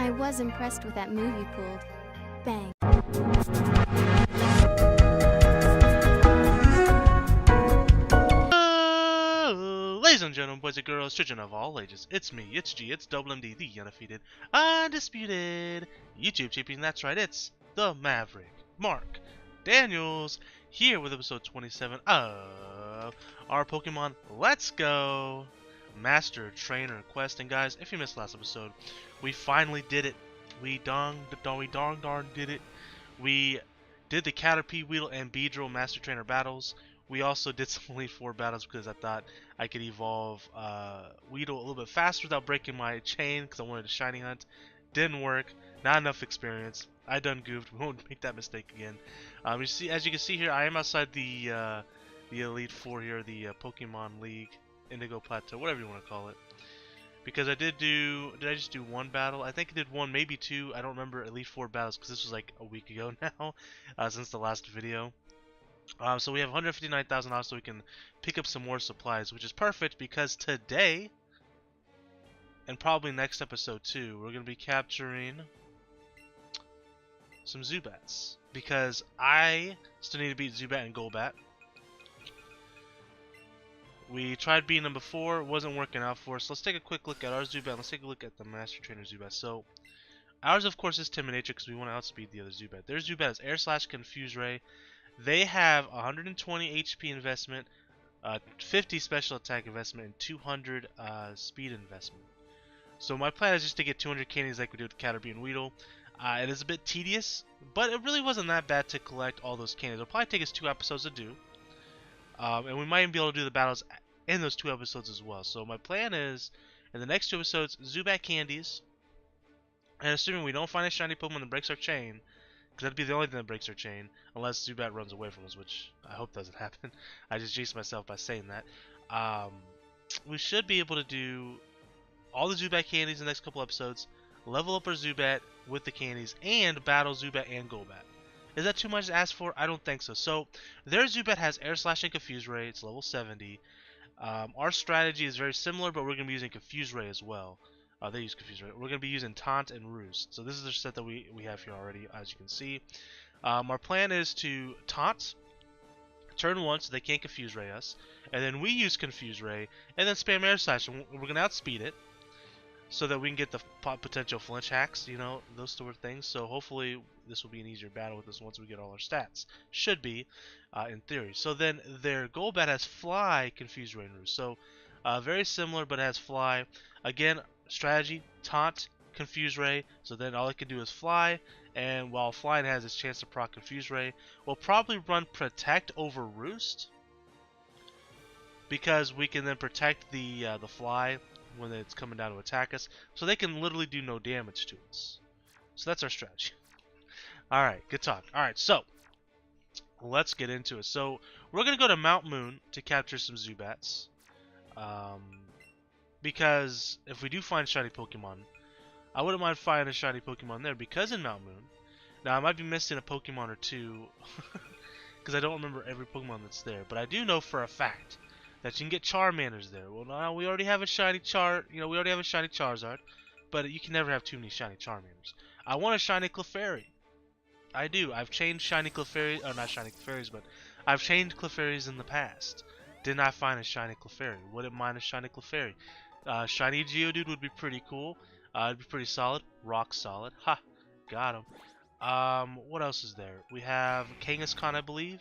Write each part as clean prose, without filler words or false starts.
I was impressed with that move you pulled. Bang. Ladies and gentlemen, boys and girls, children of all ages, it's me, it's G, it's Double MD, the undefeated, undisputed YouTube champion. That's right, it's the Maverick, Mark Daniels, here with episode 27 of our Pokemon Let's Go Master Trainer Quest. And guys, if you missed last episode, we finally did it. We darn did it. We did the Caterpie, Weedle, and Beedrill Master Trainer battles. We also did some Elite Four battles because I thought I could evolve Weedle a little bit faster without breaking my chain because I wanted a shiny hunt. Didn't work. Not enough experience. I done goofed. We won't make that mistake again. You see, as you can see here, I am outside the Elite Four here, the Pokemon League, Indigo Plateau, whatever you want to call it. Because I did I just do one battle? I think I did one, maybe two. I don't remember Elite Four battles because this was like a week ago now, since the last video. So we have 159,000 dollars, so we can pick up some more supplies, which is perfect because today, and probably next episode too, we're going to be capturing some Zubats. Because I still need to beat Zubat and Golbat. We tried beating them before, it wasn't working out for us. Let's take a quick look at our Zubat. Let's take a look at the Master Trainer Zubat. So, ours of course is Timid Nature because we want to outspeed the other Zubat. Their Zubat is Air Slash, Confuse Ray. They have 120 HP investment, 50 special attack investment, and 200 speed investment. So my plan is just to get 200 candies like we did with Caterpie and Weedle. It is a bit tedious, but it really wasn't that bad to collect all those candies. It'll probably take us 2 episodes to do. And we might even be able to do the battles in those 2 episodes as well. So my plan is, in the next 2 episodes, Zubat candies. And assuming we don't find a shiny Pokemon that breaks our chain, because that'd be the only thing that breaks our chain, unless Zubat runs away from us, which I hope doesn't happen. I just jinxed myself by saying that. We should be able to do all the Zubat candies in the next couple episodes, level up our Zubat with the candies, and battle Zubat and Golbat. Is that too much to ask for? I don't think so. So, their Zubat has Air Slash and Confuse Ray. It's level 70. Our strategy is very similar, but we're going to be using Confuse Ray as well. They use Confuse Ray. We're going to be using Taunt and Roost. So this is the set that we have here already, as you can see. Our plan is to Taunt, turn 1 so they can't Confuse Ray us, and then we use Confuse Ray, and then spam Air Slash, and we're going to outspeed it, so that we can get the potential flinch hacks, you know, those sort of things. So hopefully this will be an easier battle with us once we get all our stats. Should be, in theory. So then their Golbat has Fly, Confuse Ray, and Roost. So very similar, but it has Fly. Again, strategy, Taunt, Confuse Ray, so then all it can do is fly, and while flying has its chance to proc Confuse Ray, we'll probably run Protect over Roost, because we can then protect the fly when it's coming down to attack us, so they can literally do no damage to us. So that's our strategy. Alright, good talk. Alright, so let's get into it. So we're going to go to Mount Moon to capture some Zubats. Because if we do find shiny Pokemon, I wouldn't mind finding a shiny Pokemon there, because in Mount Moon, now I might be missing a Pokemon or two, because I don't remember every Pokemon that's there, but I do know for a fact that you can get Charmanders there. Well, now we already have a shiny we already have a shiny Charizard, but you can never have too many shiny Charmanders. I want a shiny Clefairy. I do. I've changed shiny Clefairy, or not shiny Clefairies, but I've changed Clefairies in the past. Did not find a shiny Clefairy. Wouldn't mind a shiny Clefairy. Shiny Geodude would be pretty cool. It'd be pretty solid. Rock solid. Ha! Got him. What else is there? We have Kangaskhan, I believe.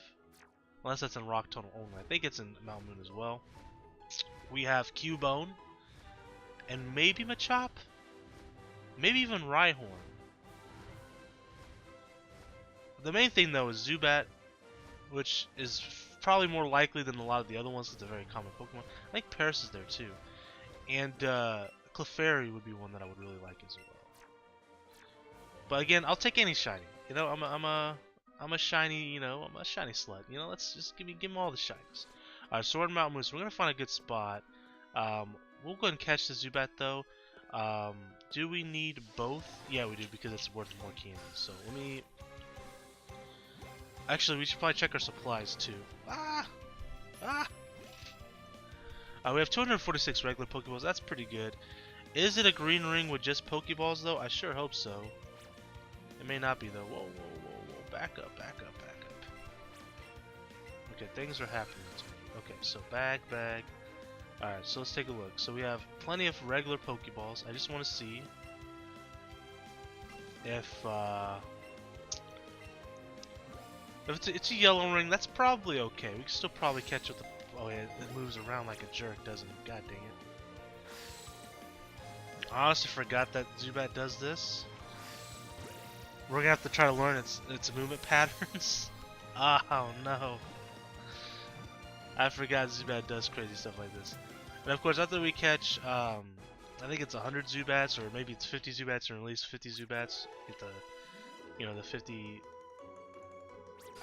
Unless that's in Rock Tunnel only. I think it's in Mount Moon as well. We have Cubone. And maybe Machop? Maybe even Rhyhorn. The main thing though is Zubat, which is probably more likely than a lot of the other ones because they're very common Pokemon. I think Paris is there too. And Clefairy would be one that I would really like as well. But again, I'll take any shiny. You know, I'm a shiny, you know, I'm a shiny slut. You know, let's just give me all the shinies. Alright, so we're in Mount Moose. We're gonna find a good spot. We'll go ahead and catch the Zubat though. Do we need both? Yeah, we do, because it's worth more candy. So let me. Actually, we should probably check our supplies too. We have 246 regular Pokeballs. That's pretty good. Is it a green ring with just Pokeballs though? I sure hope so. It may not be though. Whoa, whoa, whoa, whoa. Back up, back up, back up. Okay, things are happening to me. Okay, so bag. Alright, so let's take a look. So we have plenty of regular Pokeballs. I just want to see if it's a yellow ring. That's probably okay. We can still probably catch it with the... Oh yeah, it moves around like a jerk, doesn't it? God dang it. I honestly forgot that Zubat does this. We're gonna have to try to learn its movement patterns. Oh no. I forgot Zubat does crazy stuff like this. And of course, after we catch, I think it's 100 Zubats, or maybe it's 50 Zubats, or at least 50 Zubats. Get the, you know, the 50.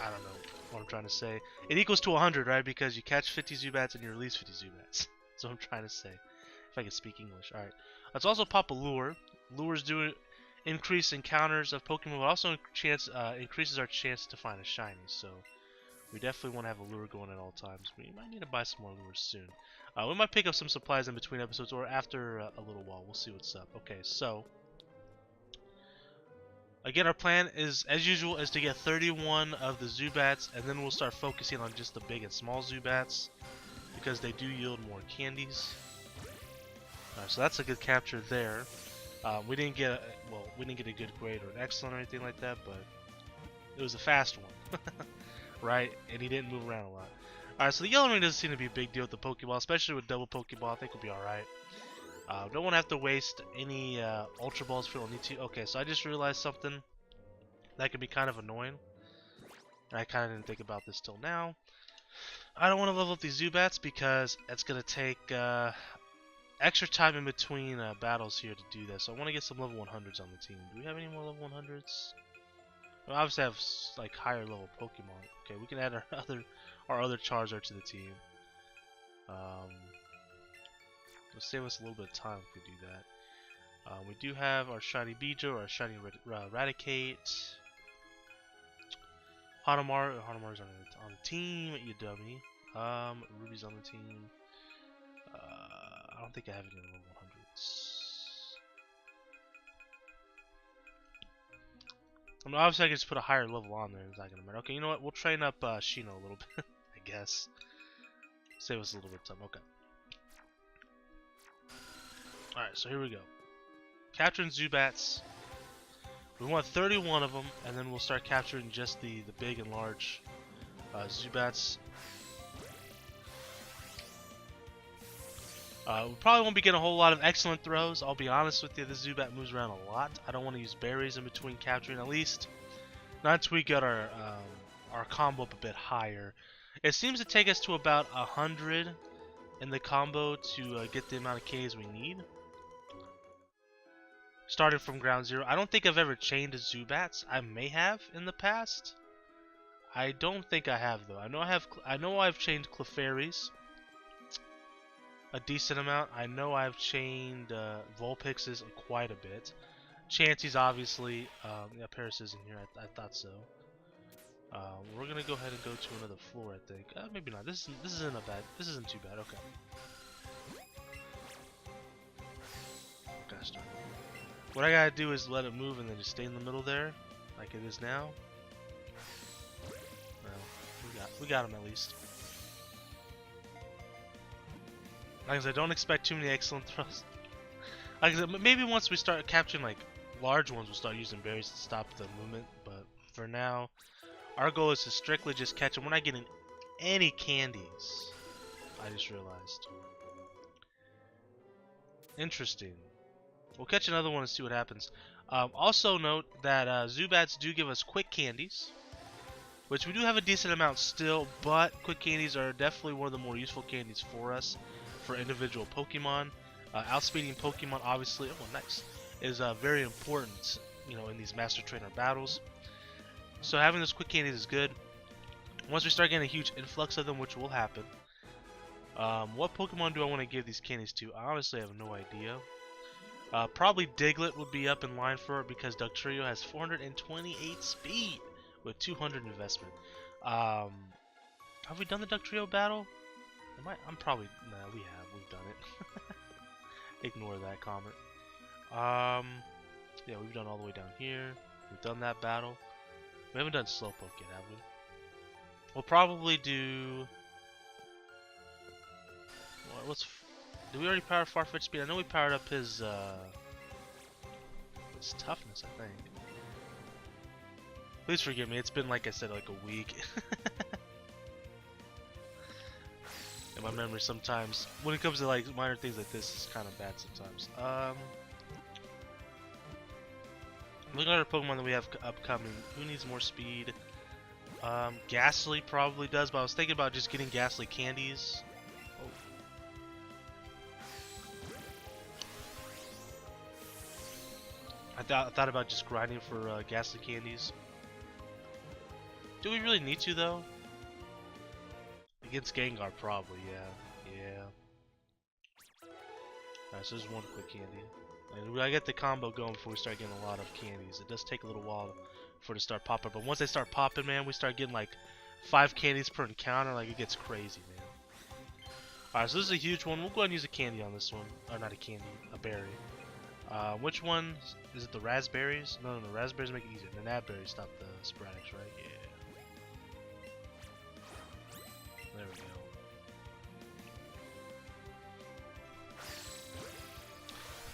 I don't know what I'm trying to say. It equals to 100, right? Because you catch 50 Zubats and you release 50 Zubats. That's what I'm trying to say. If I can speak English. All right. Let's also pop a lure. Lures do increase encounters of Pokemon, but also increases our chance to find a shiny. So we definitely want to have a lure going at all times. We might need to buy some more lures soon. We might pick up some supplies in between episodes or after a little while. We'll see what's up. Okay, so again, our plan is, as usual, is to get 31 of the Zubats, and then we'll start focusing on just the big and small Zubats because they do yield more candies. So that's a good capture there. We didn't get a good grade or an excellent or anything like that, but it was a fast one, right? And he didn't move around a lot. All right, so the yellow ring doesn't seem to be a big deal with the Pokeball, especially with double Pokeball. I think we'll be all right. Don't want to have to waste any Ultra Balls if we don't need to. Okay, so I just realized something that could be kind of annoying. I kind of didn't think about this till now. I don't want to level up these Zubats because it's gonna take extra time in between battles here to do this. So I want to get some level 100s on the team. Do we have any more level 100s? We obviously have like higher level Pokemon. Okay, we can add our other Charizard to the team. It'll save us a little bit of time if we do that. We do have our shiny Beedrill, our shiny Raticate. Hanamaru's on the team, you dummy. Ruby's on the team. I don't think I have any level 100s. I mean, obviously I can just put a higher level on there. It's not gonna matter. Okay, you know what? We'll train up Shino a little bit, I guess. Save us a little bit of time. Okay. Alright, so here we go. Capturing Zubats. We want 31 of them, and then we'll start capturing just the big and large Zubats. We probably won't be getting a whole lot of excellent throws. I'll be honest with you, this Zubat moves around a lot. I don't want to use berries in between capturing, at least not until we get our combo up a bit higher. It seems to take us to about 100 in the combo to get the amount of Ks we need. Starting from ground zero. I don't think I've ever chained Zubats. I may have in the past. I don't think I have though. I know I've chained Clefairies a decent amount. I know I've chained Vulpixes quite a bit. Chanseys obviously. Yeah, Paris is in here. I thought so. We're gonna go ahead and go to another floor. I think. Maybe not. This isn't a bad. This isn't too bad. Okay. Gosh darn it. What I gotta do is let it move and then just stay in the middle there, like it is now. Well, we got him at least. Like I said, don't expect too many excellent throws. Like I said, maybe once we start capturing like large ones, we'll start using berries to stop the movement. But for now, our goal is to strictly just catch them. We're not getting any candies. I just realized. Interesting. We'll catch another one and see what happens. Also note that Zubats do give us quick candies, which we do have a decent amount still, but quick candies are definitely one of the more useful candies for us for individual Pokemon. Outspeeding Pokemon, obviously, oh nice, is very important, you know, in these Master Trainer battles. So having those quick candies is good. Once we start getting a huge influx of them, which will happen, what Pokemon do I want to give these candies to? I honestly have no idea. Probably Diglett would be up in line for it because Dugtrio has 428 speed with 200 investment. Have we done the Dugtrio battle? I'm probably... Nah, we have. We've done it. Ignore that comment. Yeah, we've done all the way down here. We've done that battle. We haven't done Slowpoke yet, have we? We'll probably do... Did we already power Farfetch speed? I know we powered up his toughness, I think. Please forgive me, it's been, like I said, like a week. And my memory sometimes, when it comes to like minor things like this, is kind of bad sometimes. Looking at our Pokemon that we have upcoming, who needs more speed? Ghastly probably does, but I was thinking about just getting Ghastly candies. Oh. I thought about just grinding for Ghastly candies. Do we really need to though? Against Gengar, probably, yeah. Alright, so there's one quick candy. And we gotta get the combo going before we start getting a lot of candies. It does take a little while for it to start popping, but once they start popping, man, we start getting like 5 candies per encounter. Like, it gets crazy, man. Alright, so this is a huge one. We'll go ahead and use a candy on this one. Or not a candy, a berry. Which one? Is it the raspberries? No, raspberries make it easier. The nabberries stop the sporadics, right? Yeah. There we go.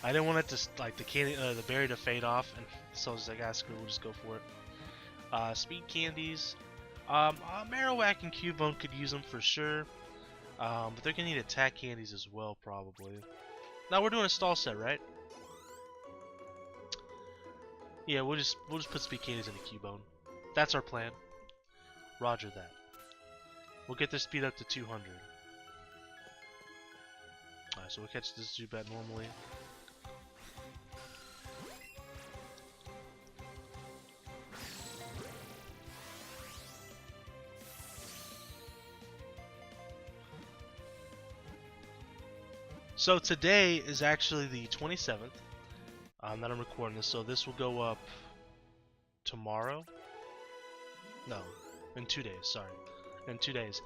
I didn't want it to like the berry to fade off, and so I was like, screw it, we'll just go for it. Speed candies. Marowak and Cubone could use them for sure, but they're gonna need attack candies as well, probably. Now we're doing a stall set, right? Yeah, we'll just put speed candies into Cubone. That's our plan. Roger that. We'll get their speed up to 200. Alright, so we'll catch this Zubat normally. So today is actually the 27th that I'm recording this, so this will go up tomorrow? No, in 2 days, sorry. In 2 days.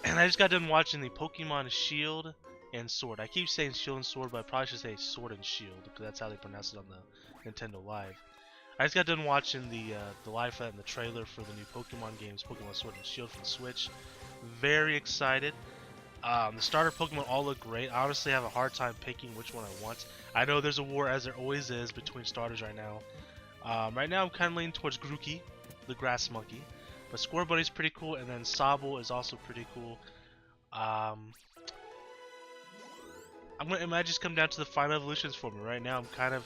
And I just got done watching the Pokemon Shield and Sword. I keep saying Shield and Sword, but I probably should say Sword and Shield, because that's how they pronounce it on the Nintendo Live. I just got done watching the live for that and the trailer for the new Pokemon games, Pokemon Sword and Shield for the Switch. Very excited. The starter Pokemon all look great. I honestly have a hard time picking which one I want. I know there's a war, as there always is, between starters right now. Right now I'm kind of leaning towards Grookey, the grass monkey. But Square Bunny's pretty cool, and then Sobble is also pretty cool. It might just come down to the final evolutions for me. Right now I'm kind of...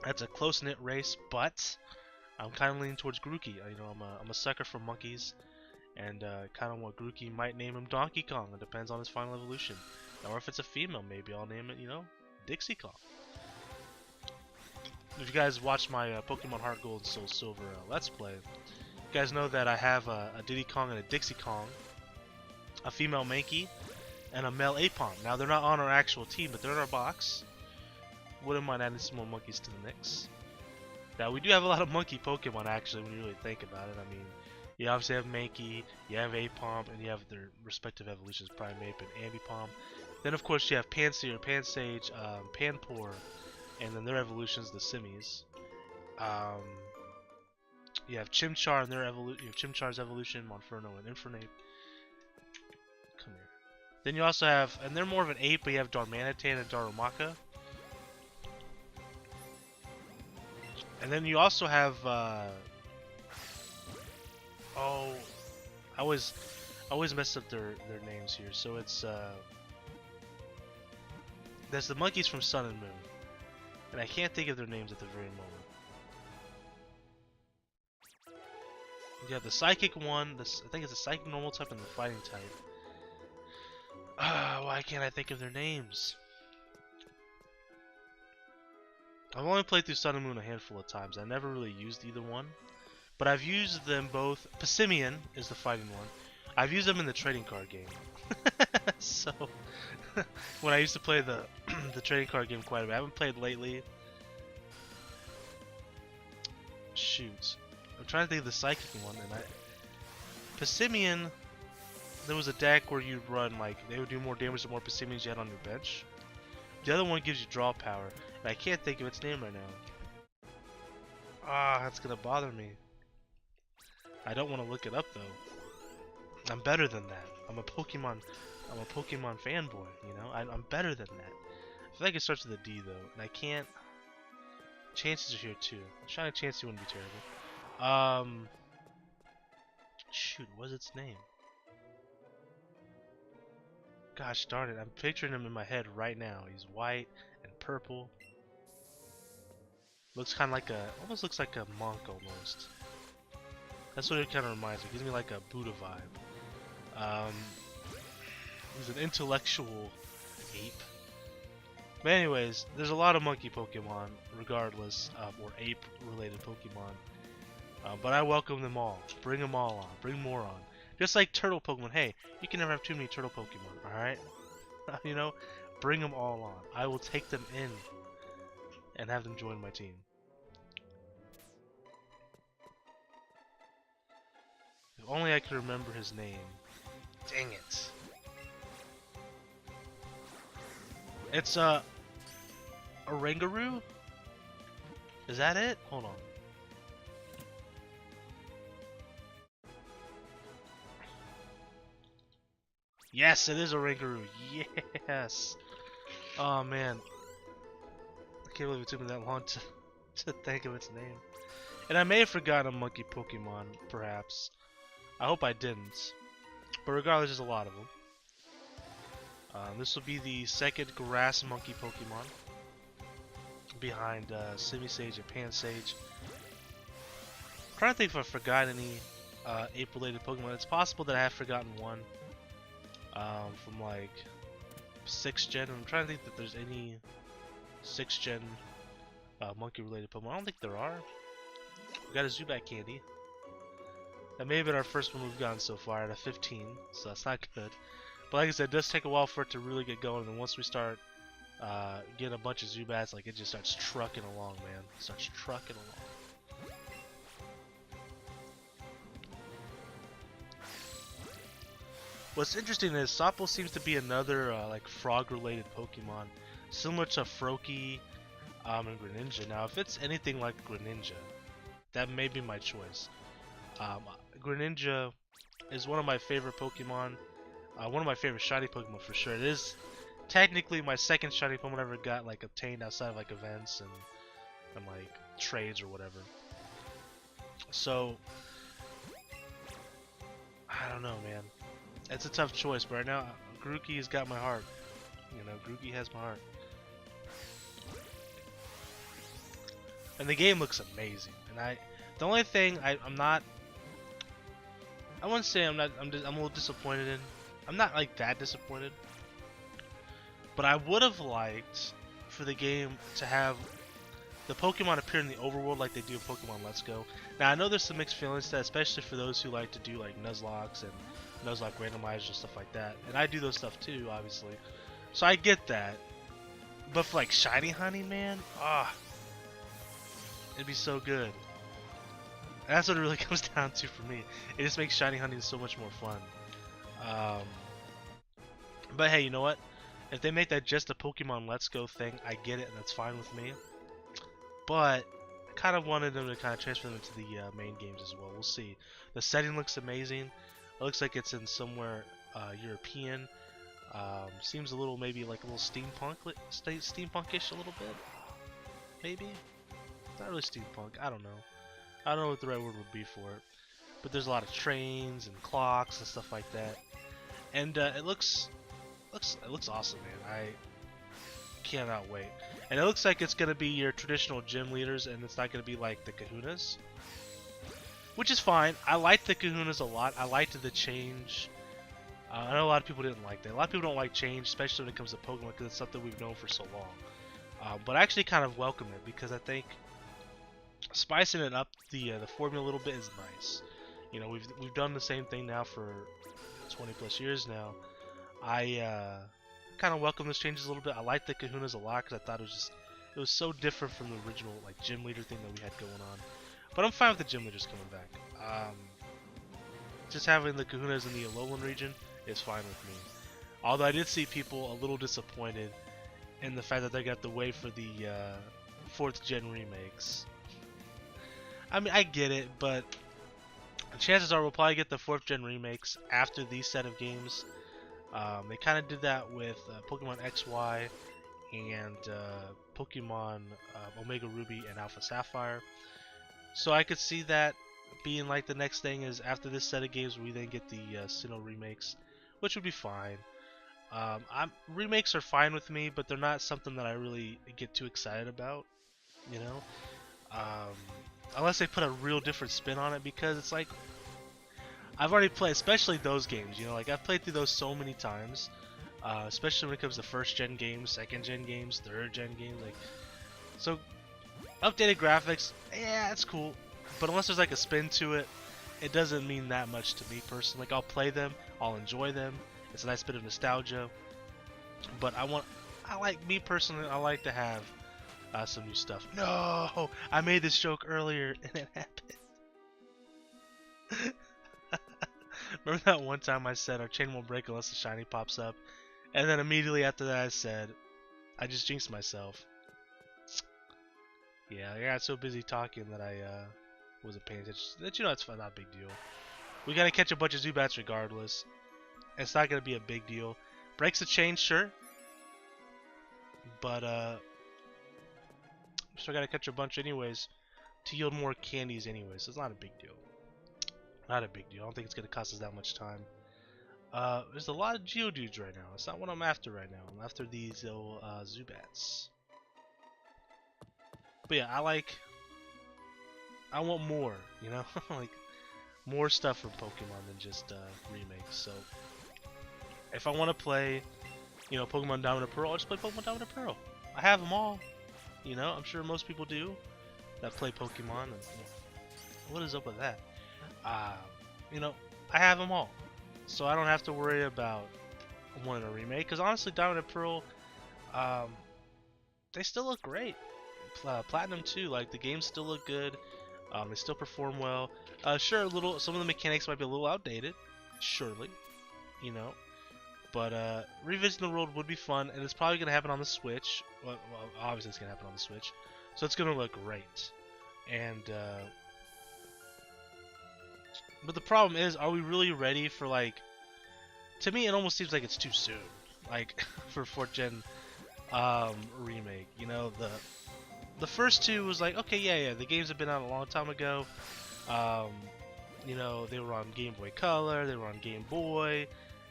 That's a close-knit race, but I'm kind of leaning towards Grookey. You know, I'm a sucker for monkeys. And kind of want Grookey, might name him Donkey Kong. It depends on his final evolution. Or if it's a female, maybe I'll name it, you know, Dixie Kong. If you guys watch my Pokemon Heart Gold and Soul Silver Let's Play, you guys know that I have a Diddy Kong and a Dixie Kong, a female Mankey, and a male Apom. Now they're not on our actual team, but they're in our box. Wouldn't mind adding some more monkeys to the mix. Now we do have a lot of monkey Pokemon actually when you really think about it. I mean, you obviously have Mankey, you have Apom, and you have their respective evolutions, Primeape and Ambipom. Then of course you have Pansear, Pansage, Panpour, and then their evolutions, the Simmies. You have Chimchar and their Chimchar's evolution, Monferno and Infernape. Come here. Then you also have, and they're more of an ape, but you have Darmanitan and Darumaka. And then you also have oh, I always mess up their names here. So it's there's the monkeys from Sun and Moon, and I can't think of their names at the very moment. You have the Psychic one. I think it's a Psychic Normal type and the Fighting type. Why can't I think of their names? I've only played through Sun and Moon a handful of times. I never really used either one. But I've used them both. Passimian is the fighting one. I've used them in the trading card game. So, when I used to play the trading card game quite a bit. I haven't played lately. Shoot. I'm trying to think of the Psychic one. And Passimian, there was a deck where you'd run, like, they would do more damage the more Passimians you had on your bench. The other one gives you draw power, and I can't think of its name right now. Ah, that's gonna bother me. I don't want to look it up though. I'm better than that. I'm a Pokemon fanboy. You know, I'm better than that. I feel like it starts with a D though, and I can't. Chances are here too. Shiny Chansey wouldn't be terrible. Shoot, what's its name? Gosh darn it, I'm picturing him in my head right now. He's white and purple. Looks kind of like almost looks like a monk almost. That's what it kind of reminds me. Gives me like a Buddha vibe. He's an intellectual ape. But anyways, there's a lot of monkey Pokemon, regardless, or ape-related Pokemon. But I welcome them all. Bring them all on. Bring more on. Just like turtle Pokemon. Hey, you can never have too many turtle Pokemon, alright? You know? Bring them all on. I will take them in and have them join my team. If only I could remember his name. Dang it. It's Oranguru? Is that it? Hold on. Yes, it is Oranguru. Yes. Oh man. I can't believe it took me that long to think of its name. And I may have forgotten a monkey Pokemon, perhaps. I hope I didn't. But regardless, there's a lot of them. This will be the second grass monkey Pokemon behind Simisage and Pansage. I'm trying to think if I've forgotten any ape-related Pokemon. It's possible that I have forgotten one from like 6th gen. I'm trying to think that there's any 6th gen monkey-related Pokemon. I don't think there are. We got a Zubat candy. That may have been our first one we've gotten so far at a 15, so that's not good. But like I said, it does take a while for it to really get going, and once we start getting a bunch of Zubats, like it just starts trucking along, man. It starts trucking along. What's interesting is Sopo seems to be another like frog-related Pokemon, similar to Froakie and Greninja. Now, if it's anything like Greninja, that may be my choice. Greninja is one of my favorite Pokemon. One of my favorite shiny Pokemon for sure. It is technically my second shiny Pokemon I ever got like obtained outside of like events and like trades or whatever. So I don't know, man. It's a tough choice, but right now Grookey has got my heart. You know, Grookey has my heart. And the game looks amazing. And the only thing I wouldn't say I'm a little disappointed in. I'm not like that disappointed, but I would have liked for the game to have the Pokemon appear in the overworld like they do in Pokemon Let's Go. Now I know there's some mixed feelings to that, especially for those who like to do like Nuzlocke and Nuzlocke randomizers and stuff like that, and I do those stuff too, obviously. So I get that, but for like Shiny Honey, man, it'd be so good. And that's what it really comes down to for me. It just makes Shiny Hunting so much more fun. But hey, you know what? If they make that just a Pokemon Let's Go thing, I get it, and that's fine with me. But I kind of wanted them to kind of transfer them into the main games as well. We'll see. The setting looks amazing. It looks like it's in somewhere European. Seems a little, maybe like a little steampunkish a little bit. Maybe. Not really steampunk. I don't know. I don't know what the right word would be for it. But there's a lot of trains and clocks and stuff like that. And it looks awesome, man. I cannot wait. And it looks like it's going to be your traditional gym leaders, and it's not going to be like the Kahunas. Which is fine. I liked the Kahunas a lot. I liked the change. I know a lot of people didn't like that. A lot of people don't like change, especially when it comes to Pokemon, because it's something we've known for so long. But I actually kind of welcome it, because I think spicing it up, the formula a little bit is nice. You know, we've done the same thing now for 20 plus years now. I kind of welcome those changes a little bit. I like the Kahunas a lot because I thought it was so different from the original like gym leader thing that we had going on. But I'm fine with the gym leaders coming back. Just having the Kahunas in the Alolan region is fine with me. Although I did see people a little disappointed and the fact that they got to wait for the 4th gen remakes. I mean, I get it, but chances are we'll probably get the 4th gen remakes after these set of games. They kind of did that with Pokemon XY and Pokemon Omega Ruby and Alpha Sapphire. So I could see that being like the next thing is after this set of games we then get the Sinnoh remakes, which would be fine. Remakes are fine with me, but they're not something that I really get too excited about, you know? Unless they put a real different spin on it, because it's like, I've already played, especially those games, you know, like I've played through those so many times, especially when it comes to 1st gen games, 2nd gen games, 3rd gen games, like, so updated graphics, yeah, it's cool, but unless there's like a spin to it, it doesn't mean that much to me personally. Like, I'll play them, I'll enjoy them, it's a nice bit of nostalgia, but I like to have some new stuff. No, I made this joke earlier and it happened. Remember that one time I said our chain won't break unless the shiny pops up, and then immediately after that I said I just jinxed myself. Yeah, I got so busy talking that I wasn't paying attention. That, you know, it's not a big deal. We gotta catch a bunch of Zubats regardless. It's not gonna be a big deal. Breaks the chain, sure, but still gotta catch a bunch anyways to yield more candies anyways. So it's not a big deal. Not a big deal. I don't think it's gonna cost us that much time. There's a lot of Geodudes right now. It's not what I'm after right now. I'm after these little Zubats. But yeah, I want more, you know? Like, more stuff from Pokemon than just remakes. So, if I want to play, you know, Pokemon Diamond and Pearl, I'll just play Pokemon Diamond and Pearl. I have them all, you know? I'm sure most people do that play Pokemon. And, you know, what is up with that? You know, I have them all. So I don't have to worry about wanting a remake. Because honestly, Diamond and Pearl, they still look great. Platinum too, like the games still look good. They still perform well. Sure, some of the mechanics might be a little outdated, surely, you know. But revisiting the world would be fun, and it's probably gonna happen on the Switch. Well, obviously it's gonna happen on the Switch, so it's gonna look great. And but the problem is, are we really ready for, like? To me, it almost seems like it's too soon, like for 4th gen remake. You know, the first two was like, okay, yeah, the games have been out a long time ago. You know, they were on Game Boy Color, they were on Game Boy.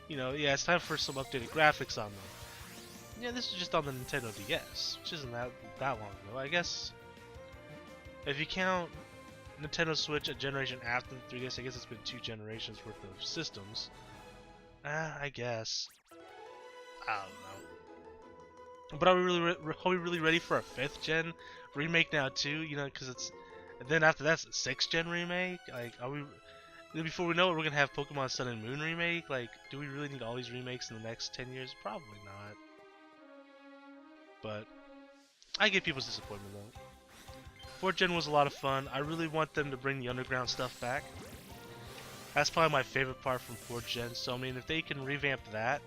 You know, yeah, it's time for some updated graphics on them. Yeah, this is just on the Nintendo DS, which isn't that long ago. I guess if you count Nintendo Switch a generation after the 3DS, I guess it's been 2 generations worth of systems. I guess. I don't know. But are we really ready for a 5th gen remake now too? You know, because it's, and then after that's a 6th gen remake. Like, are we? Before we know it, we're gonna have Pokemon Sun and Moon remake. Like, do we really need all these remakes in the next 10 years? Probably not. But I get people's disappointment though. 4th gen was a lot of fun. I really want them to bring the underground stuff back. That's probably my favorite part from 4th gen. So I mean, if they can revamp that,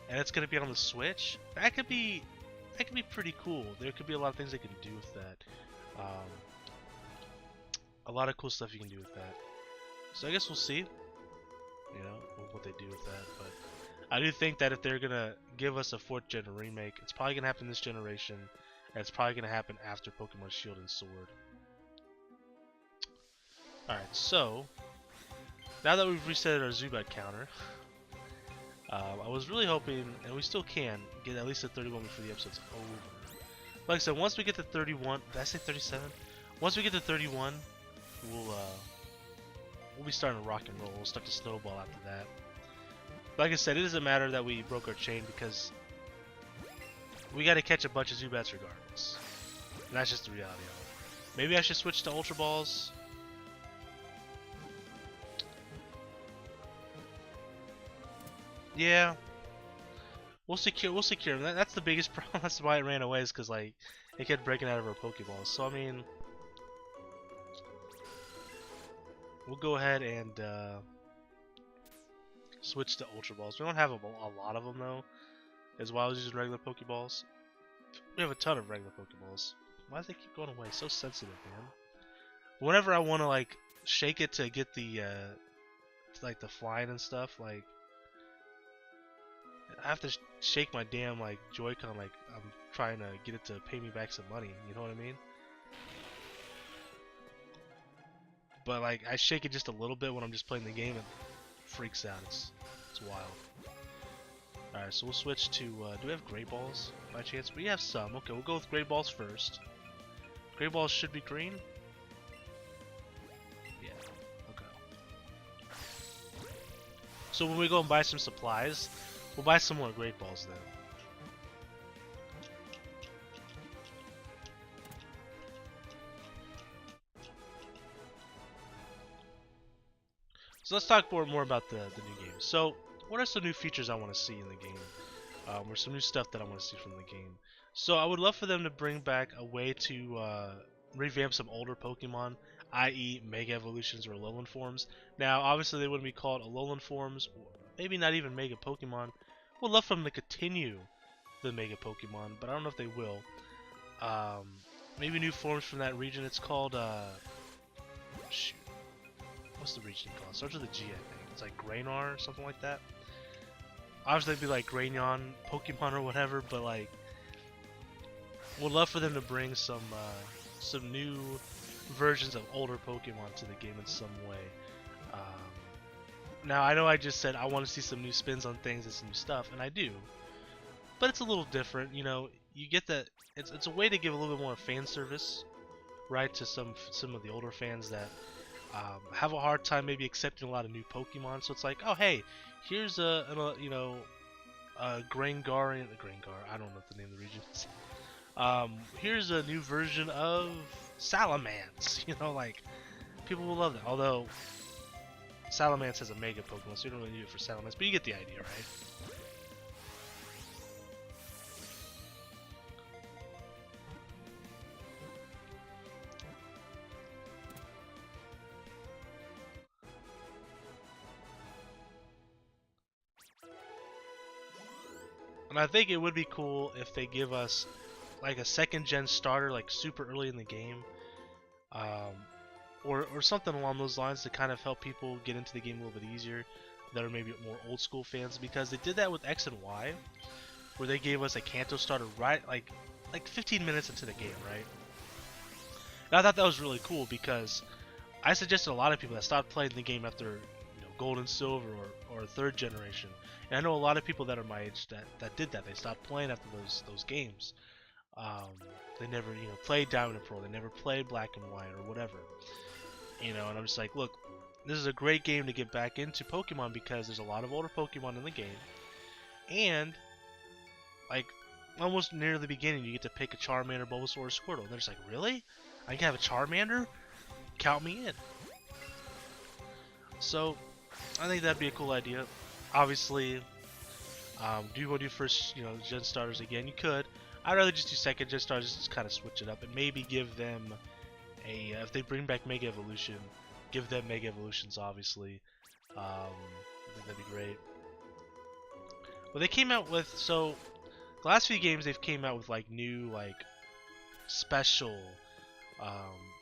and it's gonna be on the Switch, that could be pretty cool. There could be a lot of things they can do with that. A lot of cool stuff you can do with that. So I guess we'll see, you know, what they do with that. But I do think that if they're gonna give us a 4th gen remake, it's probably gonna happen this generation, and it's probably gonna happen after Pokemon Shield and Sword. Alright, so now that we've reset our Zubat counter, I was really hoping, and we still can, get at least a 31 before the episode's over. Like I said, once we get to 31, did I say 37? Once we get to 31, we'll be starting to rock and roll. We'll start to snowball after that. Like I said, it doesn't matter that we broke our chain because we got to catch a bunch of Zubats regardless. And that's just the reality of it. Maybe I should switch to Ultra Balls. Yeah, we'll secure him. That's the biggest problem. That's why it ran away, is because like it kept breaking out of our Pokeballs. So I mean, we'll go ahead and switch to Ultra Balls. We don't have a lot of them though, as well as using regular Pokeballs. We have a ton of regular Pokeballs. Why do they keep going away? So sensitive, man. Whenever I want to like shake it to get the like the flying and stuff, like I have to shake my damn like Joy-Con like I'm trying to get it to pay me back some money. You know what I mean? But like I shake it just a little bit when I'm just playing the game and it freaks out. It's wild. Alright, so we'll switch to, do we have Great Balls by chance? We have some. Okay, we'll go with Great Balls first. Great Balls should be green? Yeah, okay. So when we go and buy some supplies, we'll buy some more Great Balls then. So let's talk more about the new game. So, what are some new features I want to see in the game? Or some new stuff that I want to see from the game. So I would love for them to bring back a way to revamp some older Pokemon, i.e. Mega Evolutions or Alolan forms. Now, obviously they wouldn't be called Alolan forms, maybe not even Mega Pokemon. Would love for them to continue the Mega Pokemon, but I don't know if they will. Maybe new forms from that region. It's called, shoot. What's the region called? It starts with a G, I think. It's like Grainar or something like that. Obviously, it'd be like Grainion Pokemon or whatever, but like, would love for them to bring some new versions of older Pokemon to the game in some way. Now, I know I just said I want to see some new spins on things and some new stuff, and I do, but it's a little different. You know, you get that it's a way to give a little bit more fan service, right, to some of the older fans that have a hard time maybe accepting a lot of new Pokemon. So it's like, oh hey, here's a Grangarian, I don't know what the name of the region is. Here's a new version of Salamence. You know, like people will love that. Although Salamence has a Mega Pokemon, so you don't really need it for Salamence, but you get the idea, right? And I think it would be cool if they give us like a second gen starter like super early in the game, or something along those lines to kind of help people get into the game a little bit easier that are maybe more old school fans, because they did that with X and Y where they gave us a Kanto starter right like 15 minutes into the game, right? And I thought that was really cool because I suggested a lot of people that stopped playing the game after Gold and Silver or third generation. And I know a lot of people that are my age that did that. They stopped playing after those games. They never played Diamond and Pearl. They never played Black and White or whatever. And I'm just like, look, this is a great game to get back into Pokemon because there's a lot of older Pokemon in the game. And like almost near the beginning, you get to pick a Charmander, Bulbasaur, or Squirtle. And they're just like, really? I can have a Charmander? Count me in. So I think that'd be a cool idea. Obviously, do you want to do first, gen starters again? You could. I'd rather just do second gen starters, just kind of switch it up, and maybe give them a. If they bring back Mega Evolution, give them Mega Evolutions. Obviously, I think that'd be great. But they came out with the last few games they've came out with like new special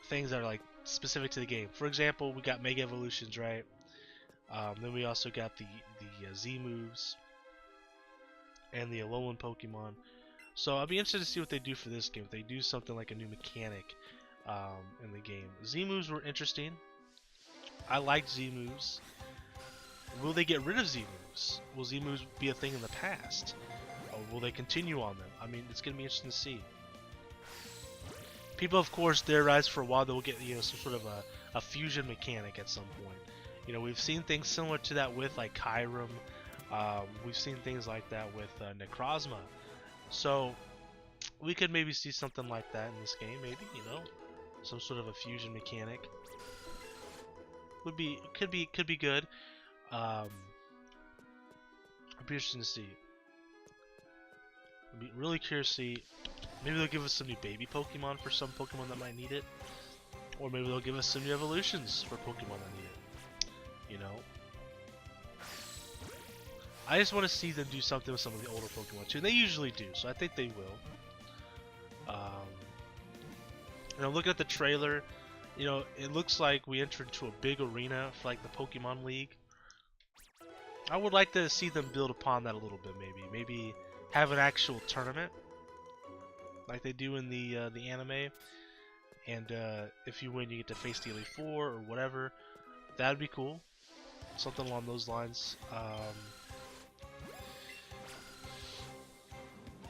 things that are like specific to the game. For example, we got Mega Evolutions, right? Then we also got the Z moves and the Alolan Pokemon. So I'll be interested to see what they do for this game. If they do something like a new mechanic in the game. Z moves were interesting. I liked Z moves. Will they get rid of Z moves? Will Z moves be a thing in the past? Or will they continue on them? I mean, it's going to be interesting to see. People, of course, theorize for a while they'll get some sort of a fusion mechanic at some point. We've seen things similar to that with like Kyurem. We've seen things like that with Necrozma. So we could maybe see something like that in this game. Maybe some sort of a fusion mechanic could be good. It'd be interesting to see. I'd be really curious to see. Maybe they'll give us some new baby Pokemon for some Pokemon that might need it, or maybe they'll give us some new evolutions for Pokemon that need it. I just want to see them do something with some of the older Pokemon too. They usually do, so I think they will. Um, looking at the trailer, it looks like we entered into a big arena for like the Pokemon League. I would like to see them build upon that a little bit, maybe have an actual tournament like they do in the anime, and if you win, you get to face the Elite Four or whatever. That'd be cool, something along those lines.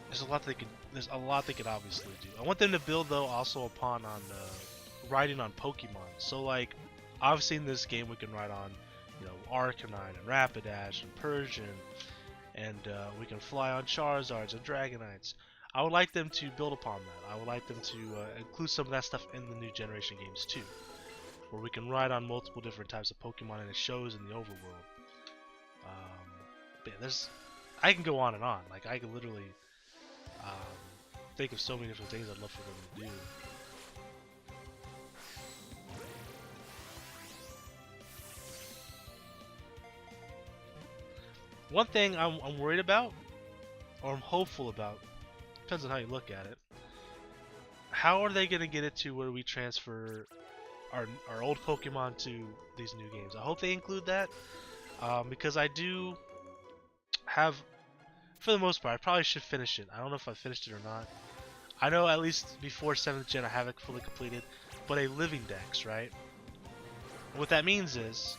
There's a lot they could obviously do. I want them to build though also upon on riding on Pokemon. So like, obviously in this game we can ride on, Arcanine and Rapidash and Persian, and we can fly on Charizards and Dragonites. I would like them to build upon that. I would like them to include some of that stuff in the new generation games too, where we can ride on multiple different types of Pokemon and it shows in the overworld. But yeah, I can go on and on. Like I could literally think of so many different things I'd love for them to do. One thing I'm worried about, or I'm hopeful about, depends on how you look at it. How are they going to get it to where we transfer our old Pokemon to these new games? I hope they include that, because I do have, for the most part, I probably should finish it. I don't know if I finished it or not. I know at least before 7th gen I have it fully completed, but a living dex, right? What that means is,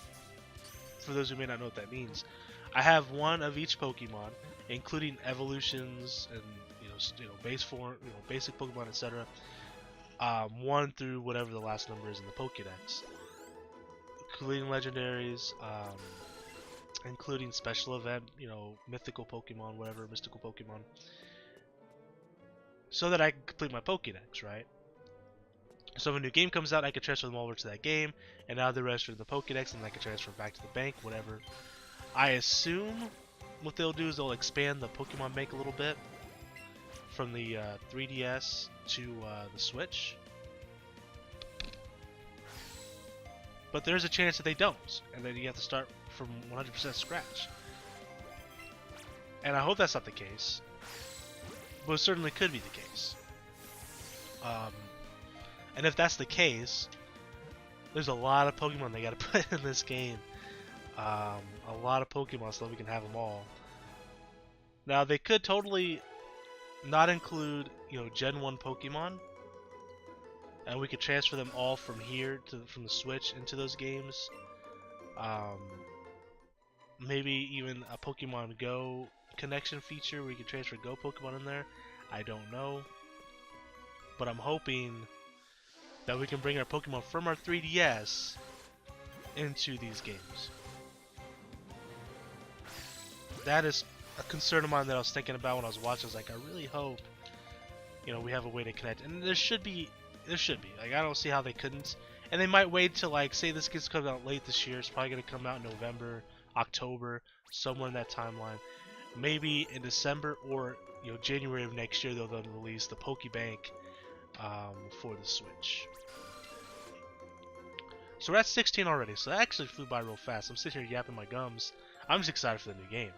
for those who may not know what that means, I have one of each Pokemon, including evolutions and base form, basic Pokemon, etc. 1 through whatever the last number is in the Pokedex, including legendaries, including special event, mythical Pokemon, whatever, mystical Pokemon, so that I can complete my Pokedex, right? So if a new game comes out, I can transfer them over to that game, and now they're registered in the Pokedex, and I can transfer back to the bank, whatever. I assume what they'll do is they'll expand the Pokemon Bank a little bit from the 3DS to the Switch. But there's a chance that they don't, and then you have to start from 100% scratch. And I hope that's not the case, but it certainly could be the case. And if that's the case, there's a lot of Pokemon they gotta put in this game. A lot of Pokemon so that we can have them all. Now they could totally not include, Gen 1 Pokemon, and we could transfer them all from here from the Switch into those games. Maybe even a Pokemon Go connection feature where you can transfer Go Pokemon in there. I don't know, but I'm hoping that we can bring our Pokemon from our 3DS into these games. That is a concern of mine that I was thinking about when I was watching. I was like, I really hope, we have a way to connect. And there should be. Like, I don't see how they couldn't. And they might wait till, like, say this gets come out late this year. It's probably going to come out in November, October, somewhere in that timeline. Maybe in December or, January of next year, they'll then release the Pokebank for the Switch. So we're at 16 already. So that actually flew by real fast. I'm sitting here yapping my gums. I'm just excited for the new game.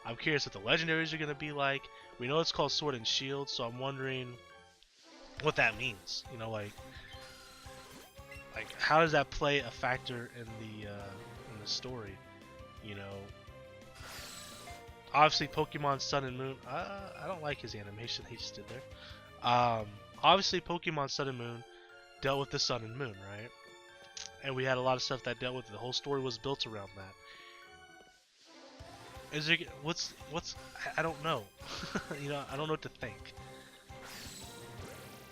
I'm curious what the legendaries are going to be like. We know it's called Sword and Shield, so I'm wondering what that means. Like how does that play a factor in the story? Obviously Pokemon Sun and Moon. I don't like his animation he just did there. Obviously Pokemon Sun and Moon dealt with the Sun and Moon, right? And we had a lot of stuff that dealt with it. The whole story was built around that. Is there what's I don't know. I don't know what to think.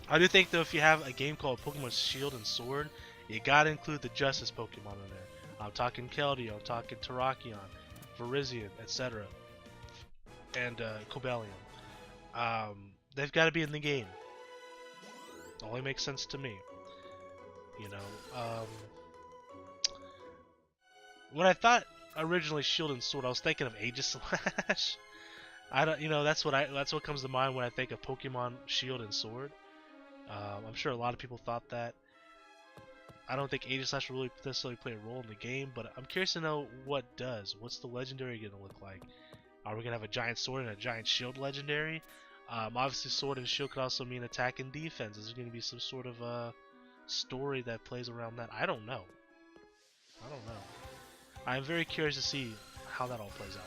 I do think though if you have a game called Pokemon Shield and Sword, you gotta include the Justice Pokemon in there. I'm talking Keldeo, I'm talking Terrakion, Virizion, etc. And Cobalion. They've got to be in the game. Only makes sense to me. When I thought originally Shield and Sword, I was thinking of Aegislash. I don't, that's what comes to mind when I think of Pokemon Shield and Sword. I'm sure a lot of people thought that. I don't think Aegislash will really necessarily play a role in the game, but I'm curious to know what does. What's the legendary going to look like? Are we going to have a giant sword and a giant shield legendary? Obviously, Sword and Shield could also mean attack and defense. Is there going to be some sort of story that plays around that? I don't know. I don't know. I'm very curious to see how that all plays out.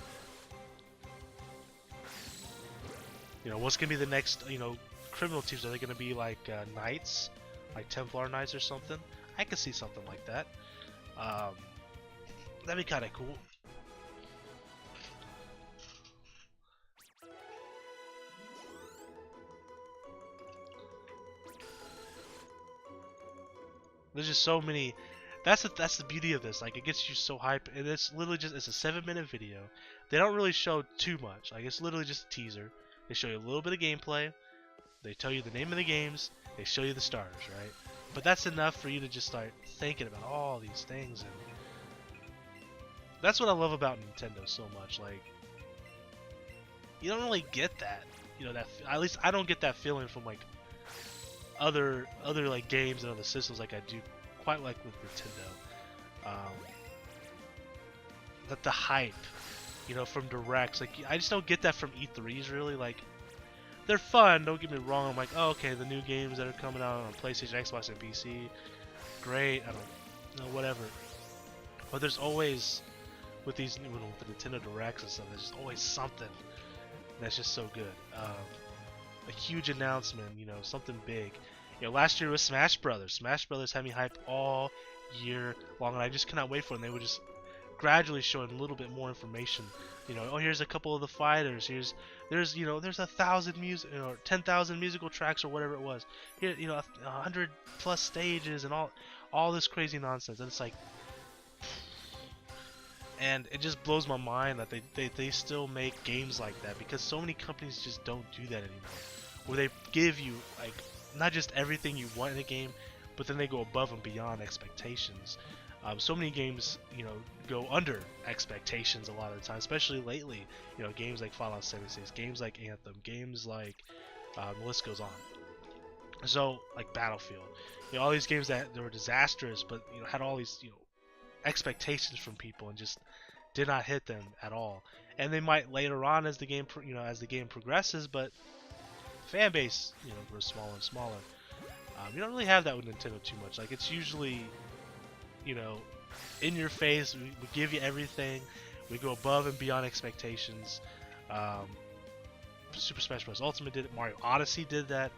You know, what's going to be the next, you know, criminal teams? Are they going to be like knights? Like Templar Knights or something? I could see something like that. That'd be kind of cool. There's just so many. That's the beauty of this. Like, it gets you so hyped, and it's literally just it's a 7-minute video. They don't really show too much. Like, it's literally just a teaser. They show you a little bit of gameplay. They tell you the name of the games. They show you the stars, right? But that's enough for you to just start thinking about all these things, and that's what I love about Nintendo so much. Like, you don't really get that. You know, that at least I don't get that feeling from like other like games and other systems like I do quite like with Nintendo. That the hype, you know, from directs, like I just don't get that from E3s really. Like, they're fun, don't get me wrong. I'm like, oh, okay, the new games that are coming out on PlayStation, Xbox, and PC, great. I don't know, whatever. But there's always with these, you know, with the Nintendo Directs and stuff, there's just always something that's just so good. A huge announcement, you know, something big. You know, last year was Smash Brothers. Smash Brothers had me hyped all year long, and I just cannot wait for it. And they were just gradually showing a little bit more information. You know, oh, here's a couple of the fighters. There's 1,000 music, you know, 10,000 musical tracks or whatever it was. Here, you know, 100+ stages and all this crazy nonsense. And it's like, and it just blows my mind that they still make games like that, because so many companies just don't do that anymore. Where they give you like not just everything you want in a game, but then they go above and beyond expectations. So many games, you know, go under expectations a lot of the time, especially lately. You know, games like Fallout 76, games like Anthem, games like the list goes on. So like Battlefield, you know, all these games that were disastrous, but you know had all these, you know, expectations from people and just did not hit them at all. And they might later on as the game, you know, as the game progresses, but fan base, you know, grows smaller and smaller. You don't really have that with Nintendo too much. Like, it's usually, you know, in your face. We give you everything. We go above and beyond expectations. Super Smash Bros. Ultimate did it. Mario Odyssey did that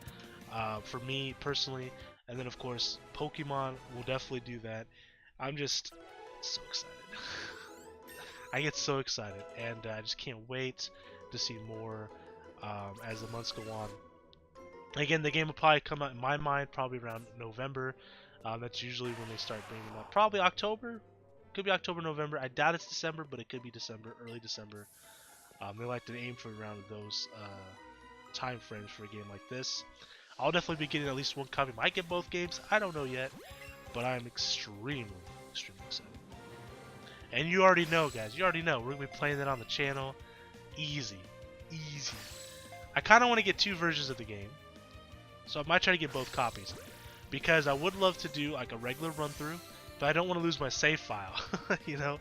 for me personally. And then, of course, Pokemon will definitely do that. I'm just so excited. I get so excited, and I just can't wait to see more as the months go on. Again, the game will probably come out, in my mind, probably around November. That's usually when they start bringing it up. Probably October. Could be October, November. I doubt it's December, but it could be December, early December. They like to aim for around those time frames for a game like this. I'll definitely be getting at least one copy. Might get both games. I don't know yet, but I'm extremely excited. And you already know, guys. You already know. We're going to be playing that on the channel. Easy. Easy. I kind of want to get 2 versions of the game. So I might try to get both copies. Because I would love to do like a regular run-through, but I don't want to lose my save file. You know?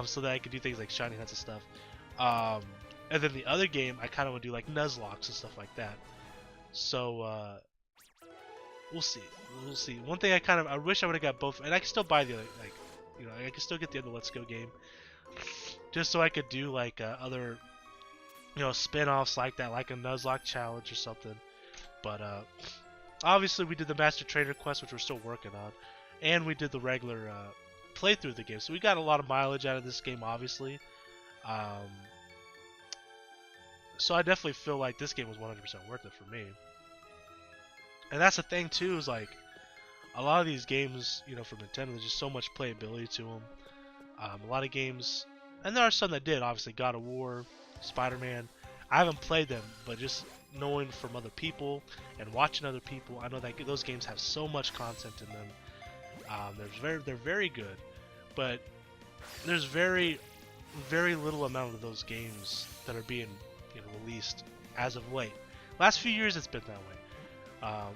So that I can do things like shiny hunts and stuff. And then the other game, I kind of want to do like Nuzlocke and stuff like that. So, we'll see. We'll see. One thing I wish I would have got both, and I can still buy the other, like, you know, I can still get the other Let's Go game, just so I could do like other, you know, spin-offs like that, like a Nuzlocke challenge or something. But obviously we did the Master Trainer quest, which we're still working on, and we did the regular playthrough of the game. So we got a lot of mileage out of this game, obviously. So I definitely feel like this game was 100% worth it for me. And that's the thing too, is like a lot of these games, you know, from Nintendo, there's just so much playability to them. A lot of games, and there are some that did, obviously God of War, Spider-Man. I haven't played them, but just knowing from other people and watching other people, I know that those games have so much content in them. They're very good, but there's very little amount of those games that are being, you know, released as of late. Last few years, it's been that way.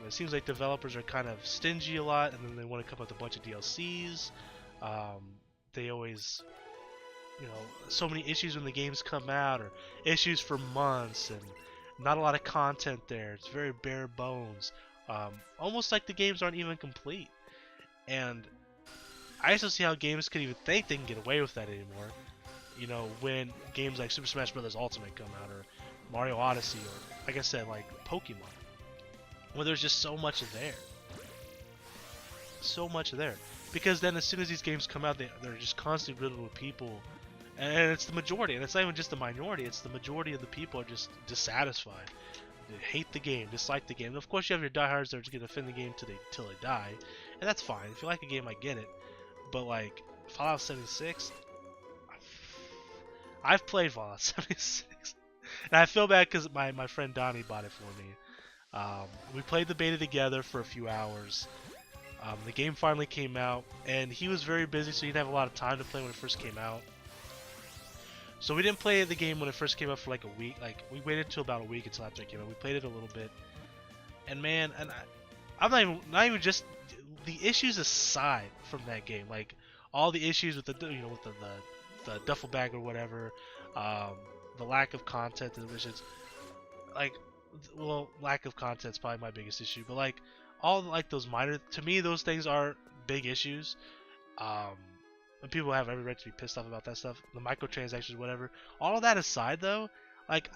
It seems like developers are kind of stingy a lot, and then they want to come up with a bunch of DLCs. They always, you know, so many issues when the games come out, or issues for months, and Not a lot of content there. It's very bare bones. Almost like the games aren't even complete. And I just don't see how games could even think they can get away with that anymore. You know, when games like Super Smash Bros. Ultimate come out, or Mario Odyssey, or like I said, like Pokemon, where there's just so much there. So much there. Because then as soon as these games come out, they're just constantly riddled with people. And it's the majority, and it's not even just the minority, it's the majority of the people are just dissatisfied. They hate the game, dislike the game. And of course you have your diehards that are just going to defend the game till they die. And that's fine. If you like a game, I get it. But like, Fallout 76, I've played Fallout 76. And I feel bad because my friend Donnie bought it for me. We played the beta together for a few hours. The game finally came out, and he was very busy, so he didn't have a lot of time to play when it first came out. So we didn't play the game when it first came out for like a week. Like, we waited until about a week until after it came out. We played it a little bit, and man, I'm not even just the issues aside from that game. Like all the issues with the with the duffel bag or whatever, the lack of content in the missions. Like, well, lack of content is probably my biggest issue, but like all like those minor, to me those things are big issues. And people have every right to be pissed off about that stuff, the microtransactions, whatever. All of that aside though, like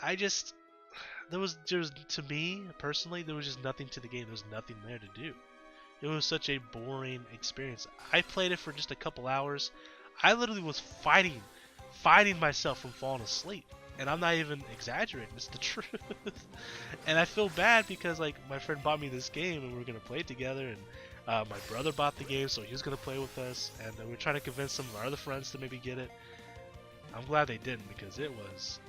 there was to me personally, there was just nothing to the game. There was nothing there to do. It was such a boring experience. I played it for just a couple hours. I literally was fighting myself from falling asleep. And I'm not even exaggerating, it's the truth. And I feel bad because like my friend bought me this game and we were gonna play it together, and my brother bought the game, so he was gonna play with us, and we're trying to convince some of our other friends to maybe get it. I'm glad they didn't, because it was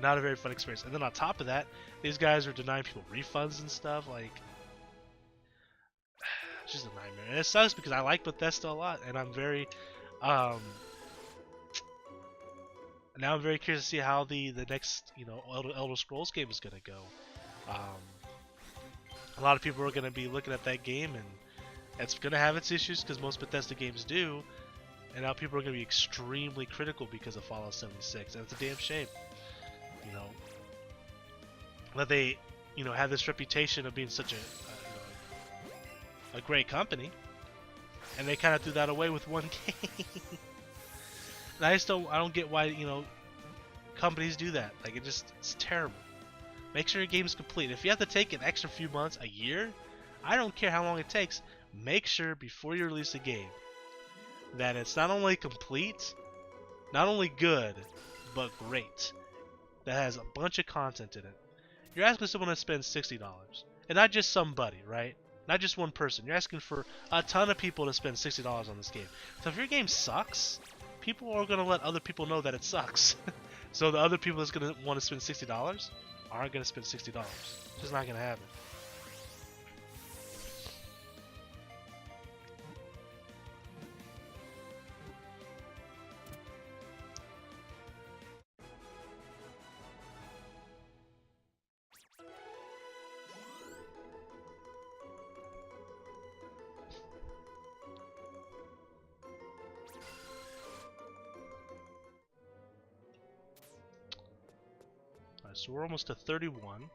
not a very fun experience. And then on top of that, these guys are denying people refunds and stuff. Like, it's just a nightmare. And it sucks because I like Bethesda a lot, and I'm very now I'm very curious to see how the next Elder Scrolls game is gonna go. A lot of people are gonna be looking at that game, and it's gonna have its issues because most Bethesda games do. And now people are gonna be extremely critical because of Fallout 76, and it's a damn shame. That they have this reputation of being such a great company, and they kind of threw that away with one game. And I don't get why companies do that. Like, it's terrible. Make sure your game's complete. If you have to take an extra few months, a year, I don't care how long it takes. Make sure before you release a game that it's not only complete, not only good, but great. That has a bunch of content in it. You're asking someone to spend $60, and not just somebody, right? Not just one person. You're asking for a ton of people to spend $60 on this game. So if your game sucks, people are going to let other people know that it sucks. So the other people that's going to want to spend $60 aren't going to spend $60. It's just not going to happen. So we're almost to 31.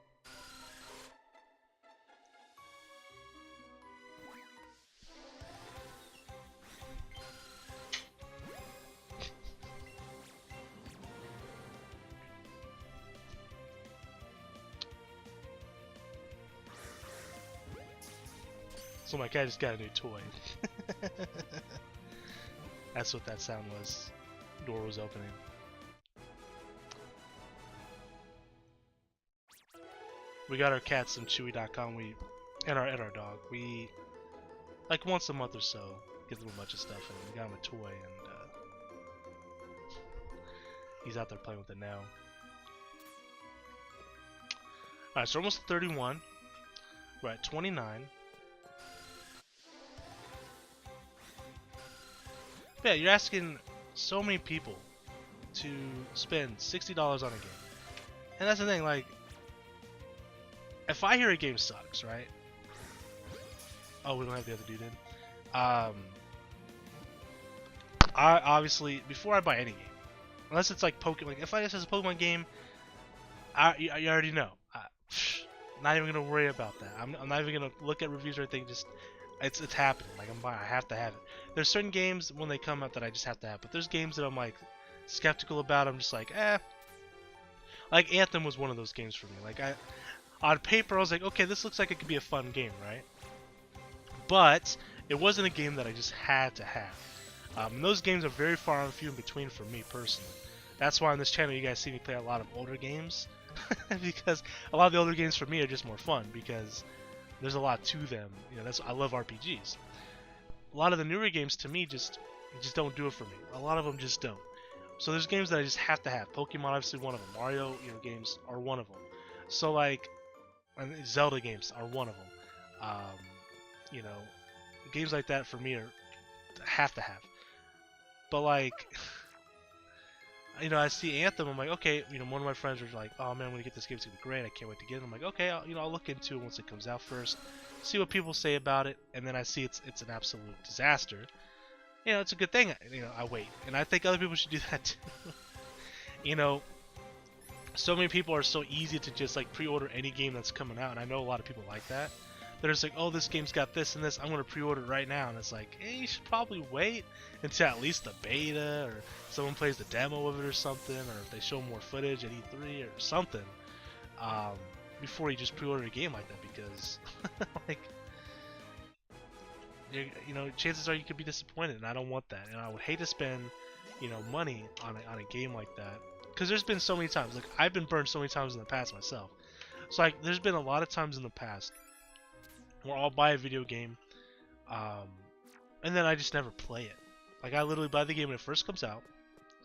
So my cat just got a new toy. That's what that sound was. Door was opening. We got our cat some Chewy.com. And our dog. We, like, once a month or so, get them a bunch of stuff, and we got him a toy, and he's out there playing with it now. Alright, so we're almost at 31. We're at 29. But yeah, you're asking so many people to spend $60 on a game. And that's the thing, like, if I hear a game sucks, right? Oh, we don't have the other dude in. I obviously, before I buy any game, unless it's like Pokemon, if I guess it's a Pokemon game, You already know. Not even gonna worry about that. I'm not even gonna look at reviews or anything. Just it's happening. Like I'm buying. I have to have it. There's certain games when they come out that I just have to have. But there's games that I'm like skeptical about. I'm just like, eh. Like Anthem was one of those games for me. Like on paper I was like, okay, this looks like it could be a fun game, right? But it wasn't a game that I just had to have. And those games are very far and few in between for me personally. That's why on this channel you guys see me play a lot of older games. Because a lot of the older games for me are just more fun because there's a lot to them. You know, I love RPGs. A lot of the newer games to me just don't do it for me. A lot of them just don't. So there's games that I just have to have. Pokemon obviously one of them. Mario, games are one of them. So like, and Zelda games are one of them. Games like that for me are have to have. But like, I see Anthem. I'm like, okay. One of my friends was like, oh man, I'm gonna get this game. It's gonna be great. I can't wait to get it. I'm like, okay. I'll look into it once it comes out first. See what people say about it, and then I see it's an absolute disaster. It's a good thing. I wait, and I think other people should do that too. So many people are so easy to just like pre-order any game that's coming out, and I know a lot of people like that. They're just like, oh, this game's got this and this, I'm gonna pre-order it right now, and it's like, hey, you should probably wait until at least the beta, or someone plays the demo of it or something, or if they show more footage at E3 or something, before you just pre-order a game like that, because like, chances are you could be disappointed, and I don't want that, and I would hate to spend, money on a game like that, because there's been so many times, like I've been burned so many times in the past myself. So like, there's been a lot of times in the past where I'll buy a video game, and then I just never play it. Like I literally buy the game when it first comes out,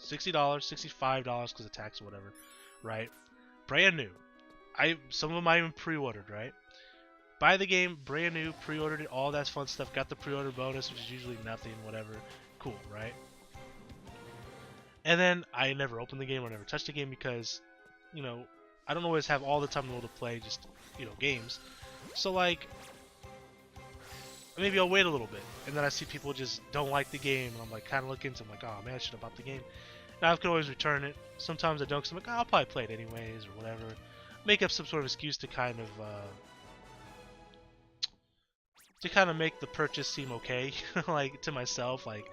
$60, $65 because of tax or whatever, right? Brand new. Some of them I even pre-ordered, right? Buy the game, brand new, pre-ordered it, all that fun stuff. Got the pre-order bonus, which is usually nothing, whatever. Cool, right? And then I never opened the game or never touched the game because, I don't always have all the time in the world to play just, games. So like, maybe I'll wait a little bit, and then I see people just don't like the game, and I'm like, kind of look into it, I'm like, oh man, I should have bought the game. Now I can always return it. Sometimes I don't, because I'm like, oh, I'll probably play it anyways, or whatever. Make up some sort of excuse to kind of make the purchase seem okay, like to myself, like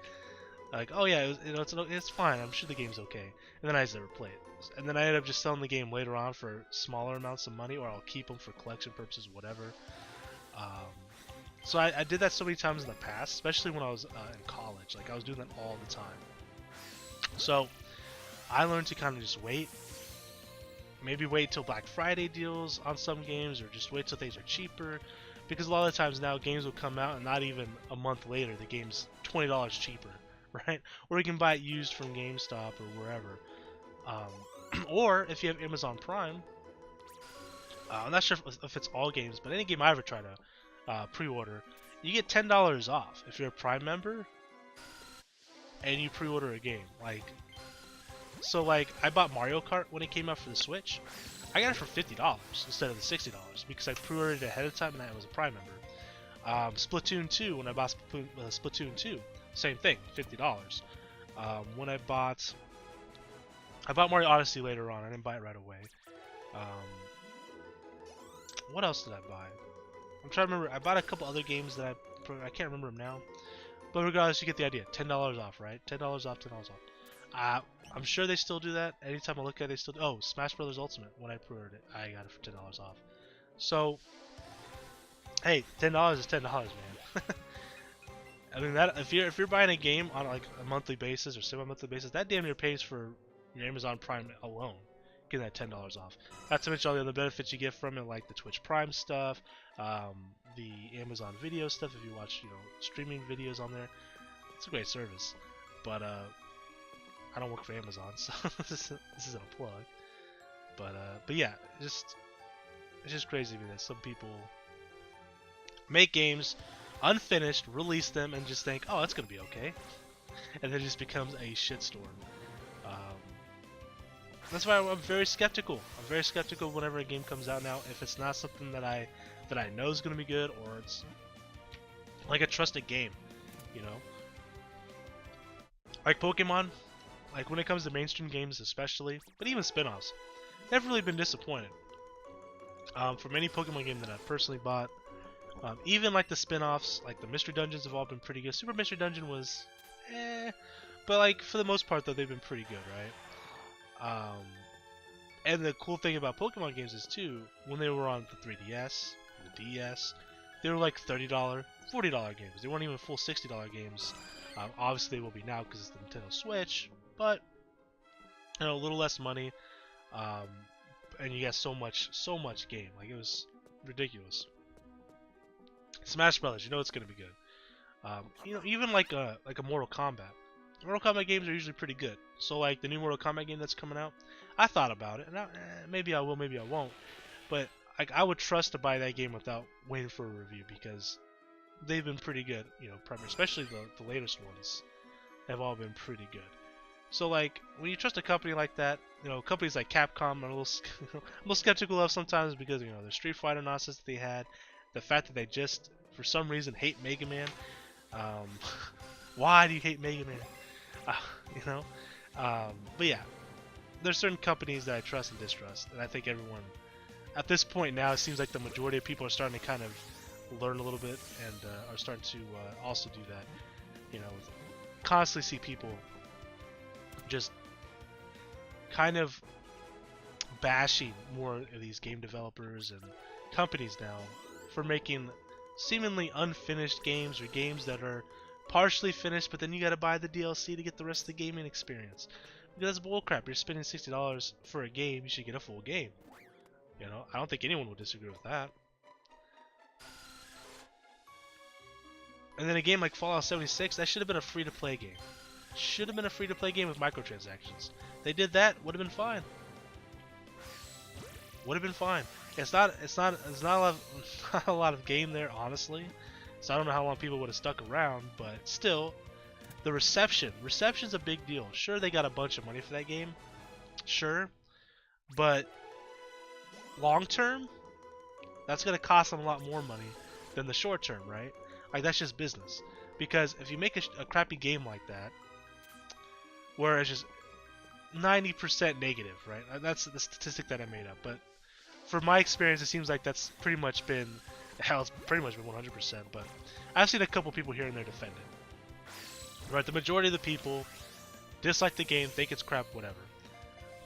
oh yeah, it's fine. I'm sure the game's okay, and then I just never play it, and then I end up just selling the game later on for smaller amounts of money, or I'll keep them for collection purposes, whatever. So I did that so many times in the past, especially when I was in college. Like I was doing that all the time. So I learned to kind of just wait. Maybe wait till Black Friday deals on some games, or just wait till things are cheaper. Because a lot of times now games will come out and not even a month later the game's $20 cheaper, right? Or you can buy it used from GameStop or wherever. Or if you have Amazon Prime, I'm not sure if it's all games, but any game I ever try to pre-order, you get $10 off if you're a Prime member and you pre-order a game. So I bought Mario Kart when it came out for the Switch. I got it for $50 instead of the $60 because I pre-ordered it ahead of time and I was a Prime member. Splatoon 2, when I bought Splatoon 2, same thing, $50. When I bought Mario Odyssey later on. I didn't buy it right away. What else did I buy? I'm trying to remember. I bought a couple other games that I can't remember them now. But regardless, you get the idea. $10 off, right? $10 off, $10 off. I'm sure they still do that. Anytime I look at it, they still do. Oh, Smash Brothers Ultimate. When I pre-ordered it, I got it for $10 off. So, hey, $10 is $10, man. I mean, that if you're buying a game on like a monthly basis or semi-monthly basis, that damn near pays for your Amazon Prime alone. Getting that $10 off. Not to mention all the other benefits you get from it, like the Twitch Prime stuff, the Amazon Video stuff. If you watch, streaming videos on there, it's a great service. But I don't work for Amazon, so this isn't a plug. But yeah, it's just crazy to me that some people make games unfinished, release them, and just think, oh, that's gonna be okay, and then it just becomes a shitstorm. That's why I'm very skeptical. I'm very skeptical whenever a game comes out now. If it's not something that I know is gonna be good, or it's like a trusted game, like Pokemon. Like when it comes to mainstream games, especially, but even spin-offs. never really been disappointed. From any Pokemon game that I've personally bought, even like the spin-offs, like the Mystery Dungeons have all been pretty good. Super Mystery Dungeon was, but like for the most part though, they've been pretty good, right? And the cool thing about Pokemon games is too, when they were on the 3DS, the DS, they were like $30, $40 games. They weren't even full $60 games. Obviously they will be now because it's the Nintendo Switch, but you know, a little less money, and you get so much game. Like it was ridiculous. Smash Brothers, you know it's gonna be good. You know, even like a Mortal Kombat. Mortal Kombat games are usually pretty good. So like the new Mortal Kombat game that's coming out, I thought about it, and maybe I will, maybe I won't. But like I would trust to buy that game without waiting for a review because they've been pretty good. You know, especially the latest ones have all been pretty good. So like when you trust a company like that, you know, companies like Capcom are a little skeptical of sometimes because you know the Street Fighter nonsense that they had, the fact that they just for some reason hate Mega Man. Why do you hate Mega Man? You know, but yeah, there's certain companies that I trust and distrust, and I think everyone at this point now it seems like the majority of people are starting to kind of learn a little bit and are starting to also do that. You know, constantly see people just kind of bashing more of these game developers and companies now for making seemingly unfinished games or games that are partially finished, but then you gotta buy the DLC to get the rest of the gaming experience. Because that's bullcrap. You're spending $60 for a game, you should get a full game. You know, I don't think anyone would disagree with that. And then a game like Fallout 76, that should have been a free-to-play game. Should have been a free-to-play game with microtransactions. They did that, would have been fine. Would have been fine. It's not not a lot of game there, honestly. So I don't know how long people would have stuck around, but still, the reception's a big deal. Sure, they got a bunch of money for that game, sure, but long term, that's gonna cost them a lot more money than the short term, right? Like that's just business. Because if you make a crappy game like that, where it's just 90% negative, right? That's the statistic that I made up, but for my experience, it seems like that's pretty much been. Hell, it's pretty much been 100%, but I've seen a couple people here and there defend it. Right, the majority of the people dislike the game, think it's crap, whatever.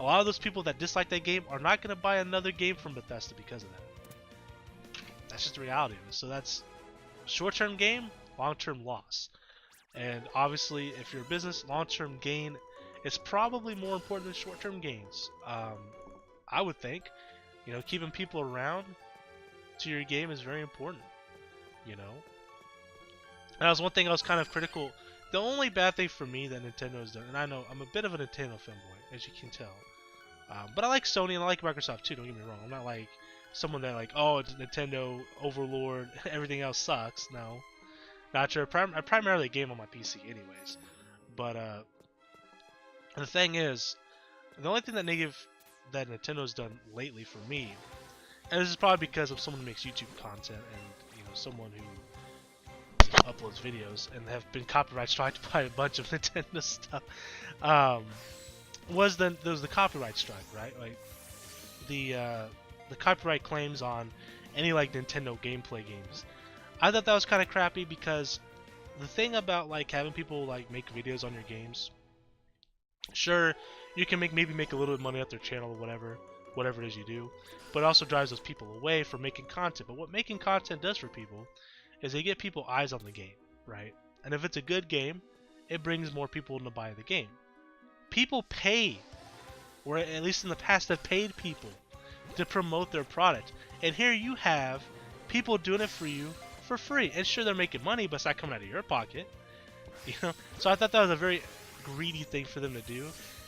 A lot of those people that dislike that game are not going to buy another game from Bethesda because of that. That's just the reality of it. So that's short-term gain, long-term loss. And obviously, if you're a business, long-term gain is probably more important than short-term gains. I would think, you know, keeping people around to your game is very important, you know. And that was one thing I was kind of critical. The only bad thing for me that Nintendo has done, and I know I'm a bit of a Nintendo fanboy, as you can tell, but I like Sony and I like Microsoft too. Don't get me wrong. I'm not like someone that like, oh, it's Nintendo overlord, everything else sucks. No, not true. I primarily game on my PC, anyways. But the thing is, the only thing that Nintendo's done lately for me. And this is probably because of someone who makes YouTube content and, you know, someone who uploads videos and have been copyright striked by a bunch of Nintendo stuff. There was the copyright strike, right? Like the copyright claims on any like Nintendo gameplay games. I thought that was kind of crappy because the thing about like having people like make videos on your games, sure, you can maybe make a little bit of money off their channel or whatever it is you do, but it also drives those people away from making content. But what making content does for people is they get people eyes on the game, right? And if it's a good game, it brings more people to buy the game. People pay, or at least in the past have paid people to promote their product. And here you have people doing it for you for free. And sure, they're making money, but it's not coming out of your pocket. You know? So I thought that was a very greedy thing for them to do.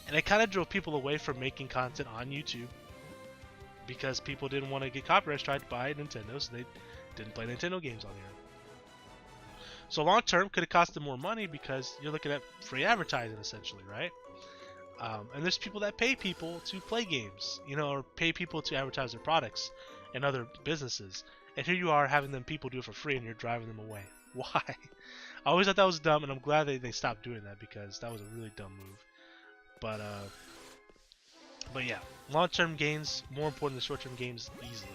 And it kind of drove people away from making content on YouTube because people didn't want to get copyright struck by Nintendo, so they didn't play Nintendo games on here. So long term, could have cost them more money because you're looking at free advertising essentially, right? And there's people that pay people to play games, you know, or pay people to advertise their products and other businesses. And here you are having them people do it for free, and you're driving them away. Why? I always thought that was dumb, and I'm glad they stopped doing that because that was a really dumb move. But But yeah, long-term gains more important than short-term gains easily.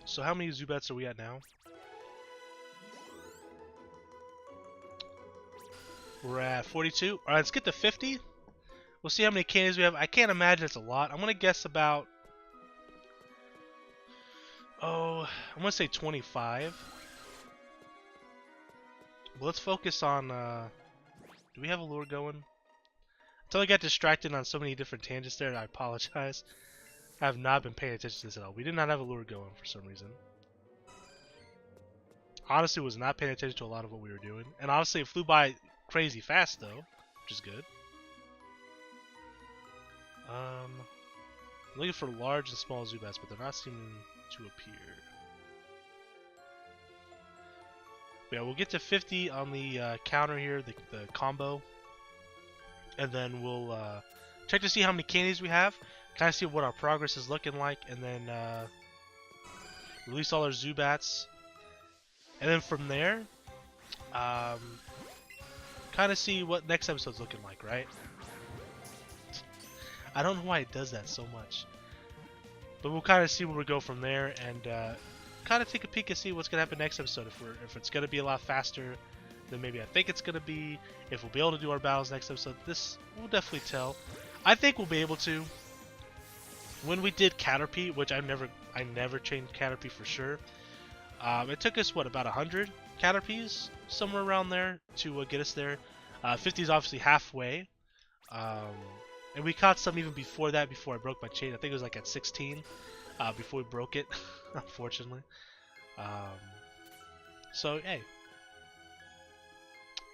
So how many Zubats are we at now? We're at 42. Alright, let's get to 50. We'll see how many candies we have. I can't imagine it's a lot. I'm going to guess about... Oh, I'm going to say 25. But let's focus on... do we have a lure going? Until I got distracted on so many different tangents there, and I apologize. I have not been paying attention to this at all. We did not have a lure going for some reason. Honestly, was not paying attention to a lot of what we were doing. And honestly, it flew by crazy fast, though, which is good. Looking for large and small Zubats, but they're not seeming to appear. But yeah, we'll get to 50 on the counter here, the combo. And then we'll check to see how many candies we have. Kind of see what our progress is looking like, and then release all our Zubats. And then from there, kind of see what next episode's looking like, right? I don't know why it does that so much. But we'll kind of see where we go from there, and kind of take a peek and see what's going to happen next episode. If it's going to be a lot faster than maybe I think it's going to be. If we'll be able to do our battles next episode, this will definitely tell. I think we'll be able to. When we did Caterpie, which I never changed Caterpie for sure. It took us what, about 100 Caterpies, somewhere around there, to get us there. 50 is obviously halfway, and we caught some even before that. Before I broke my chain, I think it was like at 16 before we broke it, unfortunately. So hey,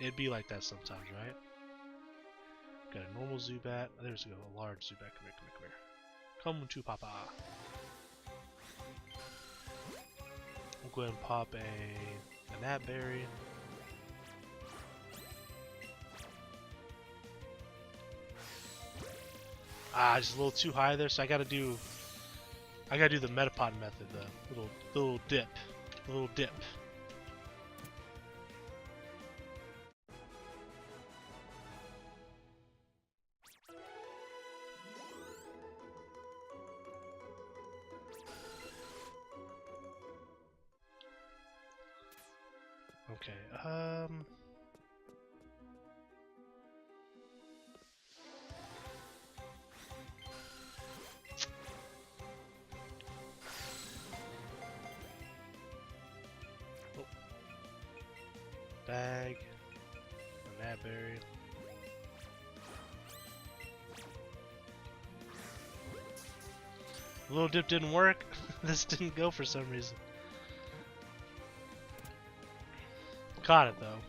it'd be like that sometimes, right? Got a normal Zubat. There's a large Zubat. Come here, come here, come here. Come to Papa. We'll go ahead and pop a Nat Berry. Just a little too high there, so I gotta do the Metapod method, the little dip. Okay, oh, bag, a Nat Berry. The little dip didn't work. This didn't go for some reason. Caught it though.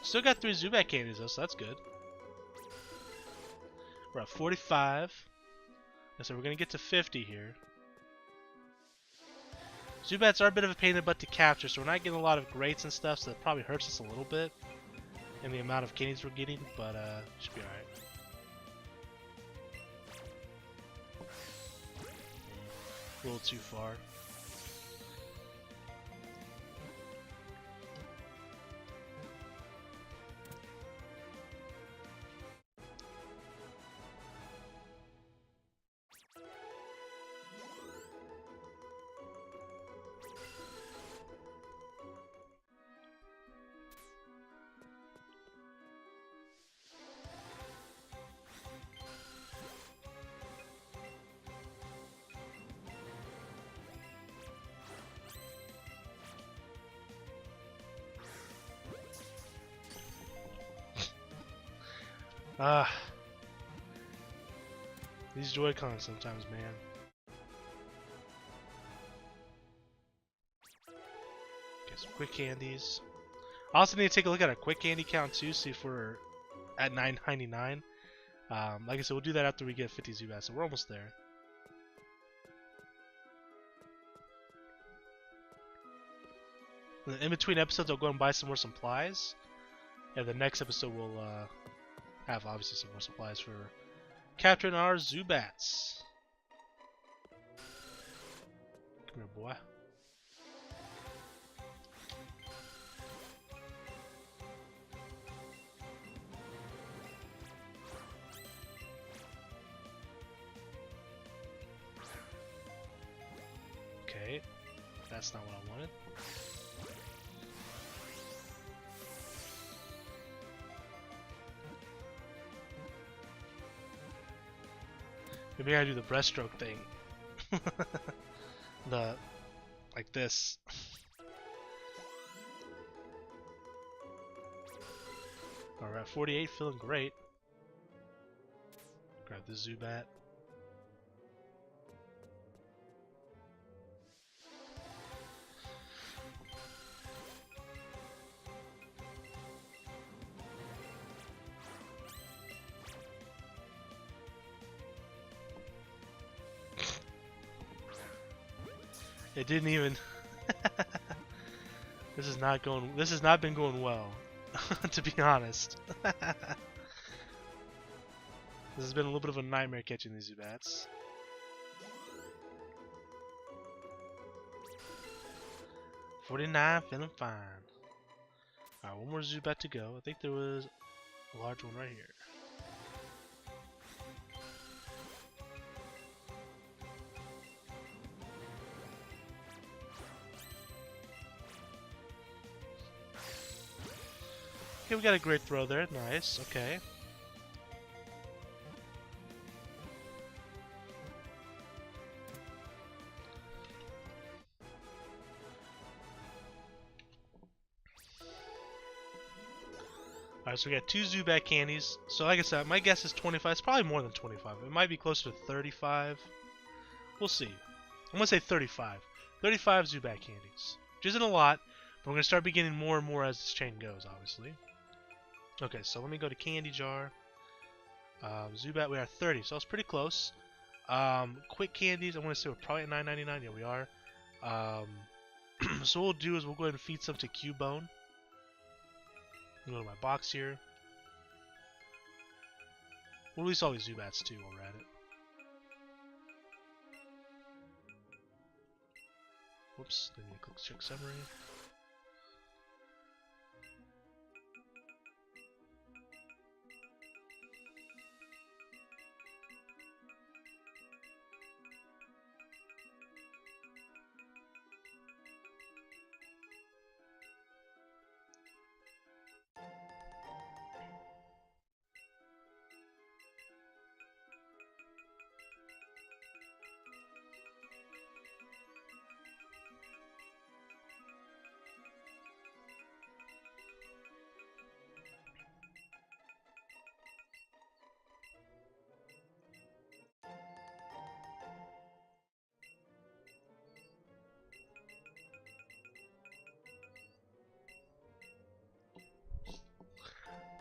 Still got 3 Zubat candies though, so that's good. We're at 45. And so we're gonna get to 50 here. Zubats are a bit of a pain in the butt to capture, so we're not getting a lot of greats and stuff, so that probably hurts us a little bit in the amount of candies we're getting, but should be alright. A little too far. These Joy-Cons sometimes, man. Okay, some quick candies. I also need to take a look at our quick candy count too, see if we're at 999. Like I said, we'll do that after we get 50 Zubats, so we're almost there. In between episodes, I'll go and buy some more supplies. And the next episode we'll have obviously some more supplies for capturing our Zubats. Come here, boy. Okay, that's not what I wanted. Maybe I do the breaststroke thing. Like this. Alright, 48, feeling great. Grab the Zubat. It didn't even. This is not going. This has not been going well, to be honest. This has been a little bit of a nightmare catching these Zubats. $49, feeling fine. Alright, one more Zubat to go. I think there was a large one right here. Okay, we got a great throw there. Nice. Okay. Alright, so we got 2 Zubat candies. So like I said, my guess is 25. It's probably more than 25. It might be closer to 35. We'll see. I'm going to say 35. 35 Zubat candies. Which isn't a lot, but we're going to start beginning more and more as this chain goes, obviously. Okay, so let me go to Candy Jar. Zubat, we are 30, so it's pretty close. Quick candies, I want to say we're probably at $9.99. Yeah, we are. So what we'll do is we'll go ahead and feed some to Cubone. Go to my box here. We'll release all these Zubats too while we're at it. Whoops, then you click check summary.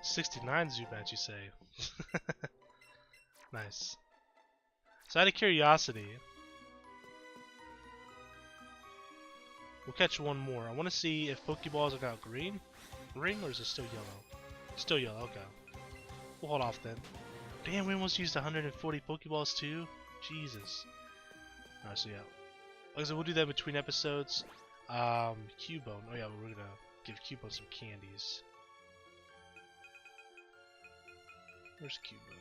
$69 Zubat, you say? Nice. So out of curiosity, we'll catch one more. I want to see if Pokeballs are now green, ring, or is it still yellow? Still yellow. Okay. We'll hold off then. Damn, we almost used 140 Pokeballs too. Jesus. Alright, so yeah. Like I said, we'll do that between episodes. Cubone. Oh yeah, we're gonna give Cubone some candies. Where's Cubone?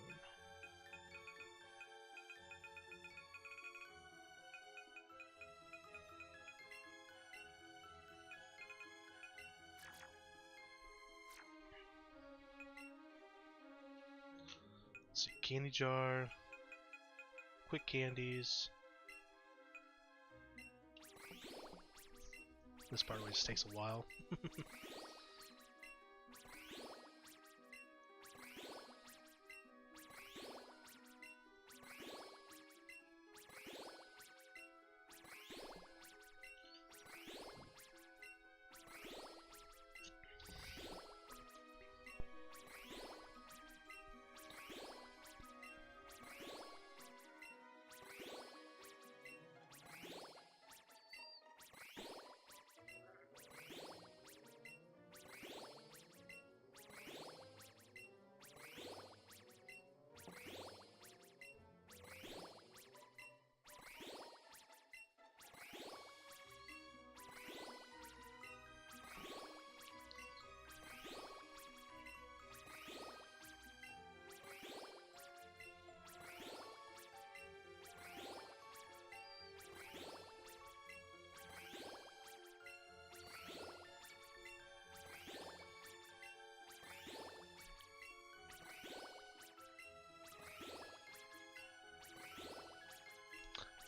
Let's see, candy jar, quick candies. This part always takes a while.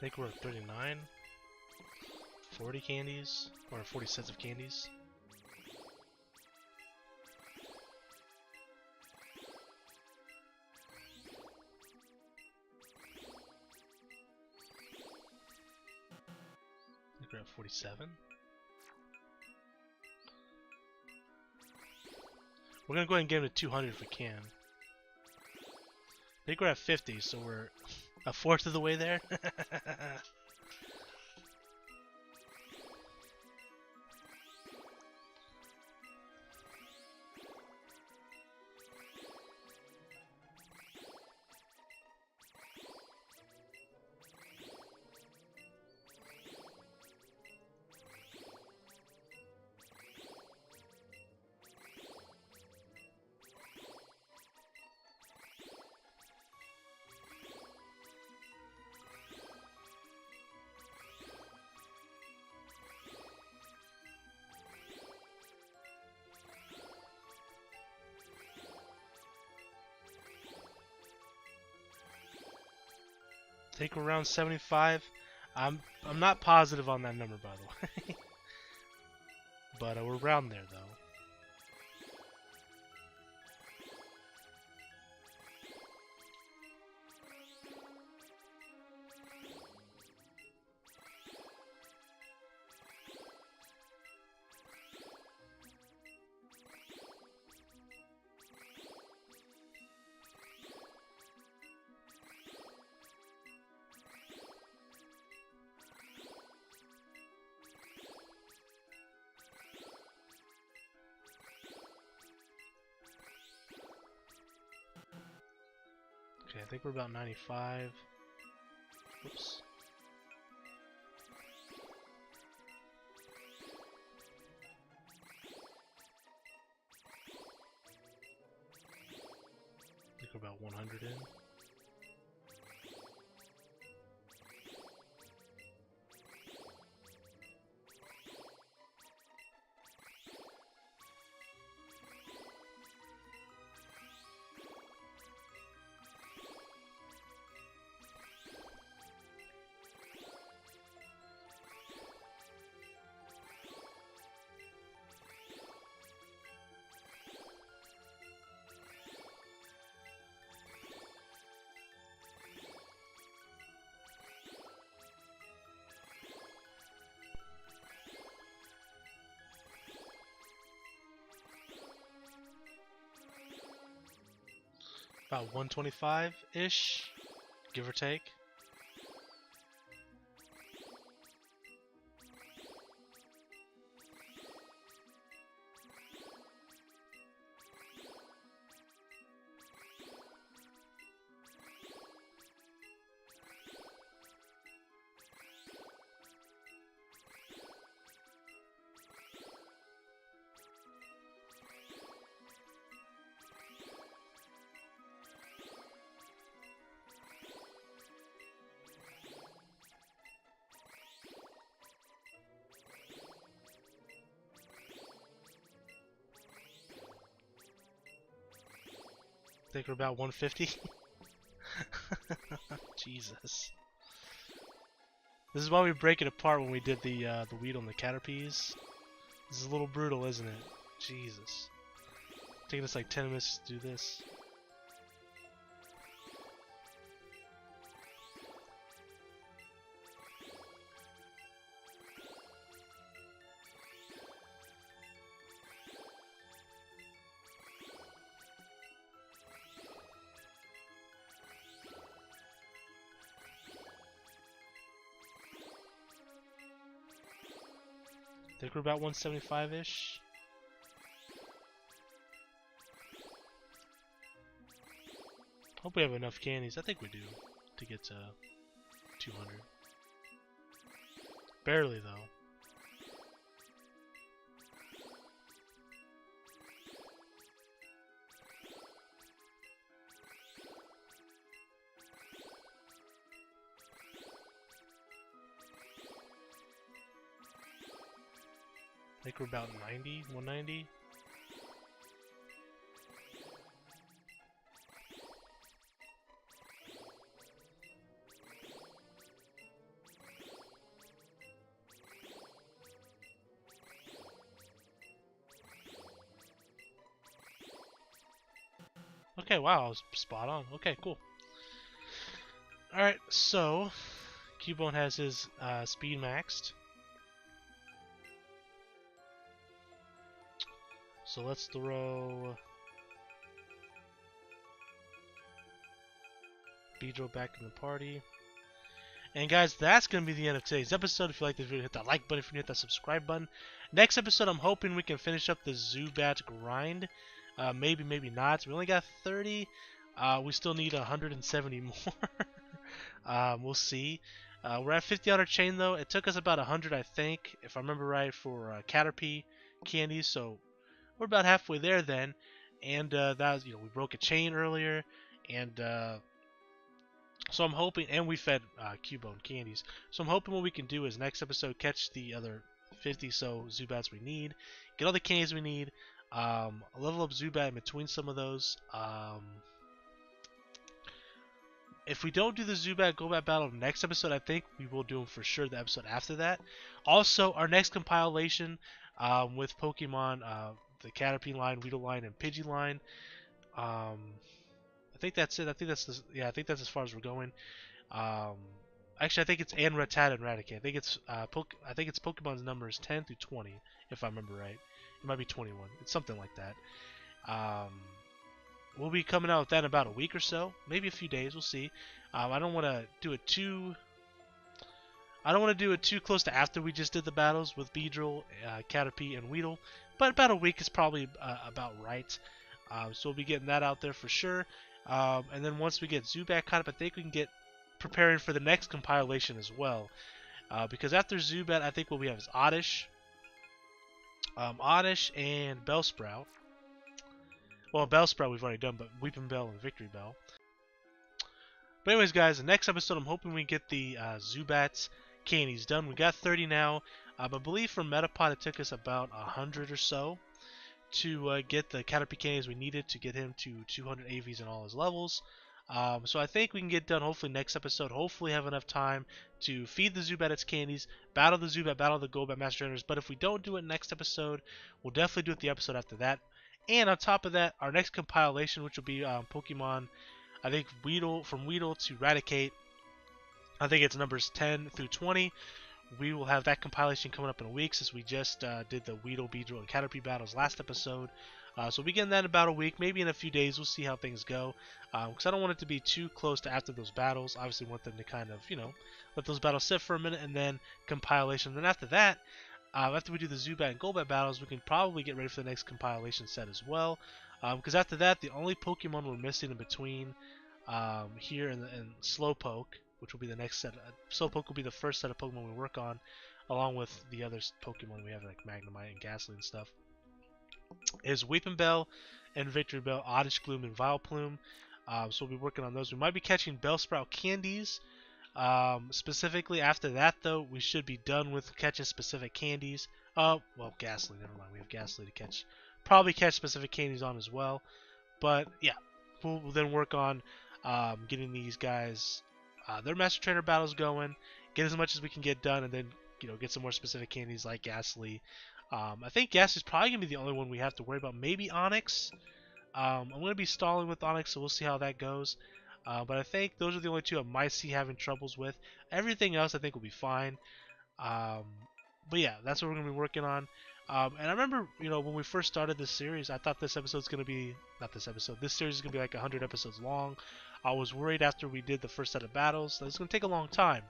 think we're at 39. 40 candies, or 40 sets of candies. I think we're at 47. We're gonna go ahead and get him to 200 if we can. I think we're at 50, so we're a fourth of the way there. I think we're around 75. I'm not positive on that number, by the way. But we're around there, though. Okay, I think we're about 95. Whoops. I think we're about 100 in. About 125-ish, give or take. I think we're about 150. Jesus. This is why we break it apart when we did the weed on the Caterpies. This is a little brutal, isn't it? Jesus. Taking us like 10 minutes to do this. I think we're about 175-ish. Hope we have enough candies. I think we do to get to 200. Barely, though. I think we're about 90, 190. Okay, wow, I was spot on. Okay, cool. Alright, so Cubone has his speed maxed. So let's throw Beedrill back in the party. And guys, that's going to be the end of today's episode. If you like this video, hit that like button. If you hit that subscribe button. Next episode, I'm hoping we can finish up the Zubat grind. Maybe, maybe not. We only got 30. We still need 170 more. We'll see. We're at 50 on our chain, though. It took us about 100, I think, if I remember right, for Caterpie candies. So we're about halfway there then. And that was, we broke a chain earlier. And so I'm hoping, and we fed Cubone candies. So I'm hoping what we can do is next episode catch the other 50 so Zubats we need, get all the candies we need, level up Zubat in between some of those. If we don't do the Zubat Golbat battle next episode, I think we will do them for sure the episode after that. Also, our next compilation with Pokemon, the Caterpie line, Weedle line, and Pidgey line. I think that's it. I think that's as far as we're going. Actually, I think it's Rattata and Raticate. I think it's Pokemon's numbers 10 through 20, if I remember right. It might be 21. It's something like that. We'll be coming out with that in about a week or so, maybe a few days. We'll see. I don't want to do it too. I don't want to do it too close to after we just did the battles with Beedrill, Caterpie, and Weedle, but about a week is probably about right. So we'll be getting that out there for sure. And then once we get Zubat caught up, I think we can get preparing for the next compilation as well. Because after Zubat, I think what we have is Oddish, and Bellsprout. Well, Bellsprout we've already done, but Weeping Bell and Victory Bell. But anyways, guys, the next episode I'm hoping we get the Zubats candies done. We got 30 now. I believe from Metapod it took us about 100 or so to get the Caterpie candies we needed to get him to 200 AVs in all his levels. So I think we can get done hopefully next episode. Hopefully have enough time to feed the Zubat its candies, battle the Zubat, battle the Golbat Master Trainers. But if we don't do it next episode, we'll definitely do it the episode after that. And on top of that, our next compilation, which will be Pokemon, I think from Weedle to Raticate. I think it's numbers 10 through 20. We will have that compilation coming up in a week, since we just did the Weedle, Beedrill, and Caterpie battles last episode. So we'll be getting that in about a week, maybe in a few days. We'll see how things go. Because I don't want it to be too close to after those battles. Obviously, want them to kind of, let those battles sit for a minute, and then compilation. Then after that, after we do the Zubat and Golbat battles, we can probably get ready for the next compilation set as well. Because after that, the only Pokemon we're missing in between here in Slowpoke, which will be the next set. Slowpoke will be the first set of Pokemon we work on, along with the other Pokemon we have like Magnemite and Ghastly and stuff, is Weeping Bell and Victory Bell, Oddish, Gloom, and Vileplume. So we'll be working on those. We might be catching Bellsprout candies. Specifically after that, though, we should be done with catching specific candies. Well, Ghastly, never mind. We have Ghastly to catch. Probably catch specific candies on as well. But yeah, we'll then work on getting these guys their Master Trainer battles going, get as much as we can get done, and then get some more specific candies like Ghastly. I think Ghastly's probably gonna be the only one we have to worry about. Maybe Onyx. I'm gonna be stalling with Onyx, so we'll see how that goes. But I think those are the only two I might see having troubles with. Everything else I think will be fine. But yeah, that's what we're gonna be working on. And I remember, when we first started this series, I thought this episode's gonna be this series is gonna be like 100 episodes long. I was worried after we did the first set of battles that it's gonna take a long time.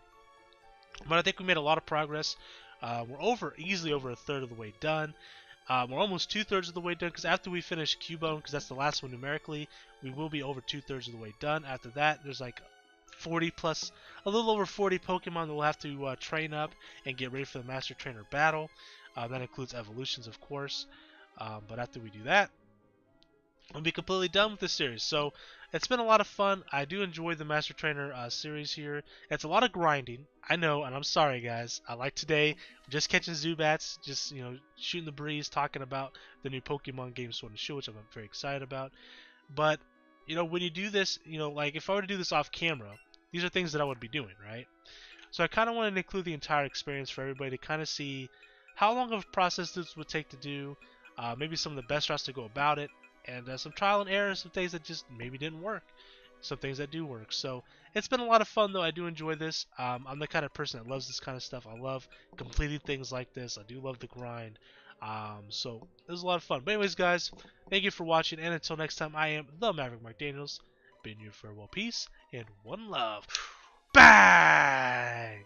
But I think we made a lot of progress. We're easily over a third of the way done. We're almost 2/3 of the way done, because after we finish Cubone, because that's the last one numerically, we will be over 2/3 of the way done. After that, there's like 40 plus, a little over 40 Pokemon that we'll have to train up and get ready for the Master Trainer battle. That includes evolutions, of course. But after we do that, we'll be completely done with this series. So it's been a lot of fun. I do enjoy the Master Trainer series here. It's a lot of grinding, I know, and I'm sorry, guys. Like today, just catching Zubats, just shooting the breeze, talking about the new Pokemon game Sword and Shield, which I'm very excited about. But when you do this, like if I were to do this off camera, these are things that I would be doing, right? So I kind of wanted to include the entire experience for everybody to kind of see how long of a process this would take to do, maybe some of the best routes to go about it. and some trial and error, some things that just maybe didn't work, some things that do work. So it's been a lot of fun though. I do enjoy this. I'm the kind of person that loves this kind of stuff. I love completing things like this. I do love the grind. So it was a lot of fun. But anyways, guys, thank you for watching, and until next time, I am the Maverick Mark Daniels. Bidding you farewell, peace, and one love. Bang!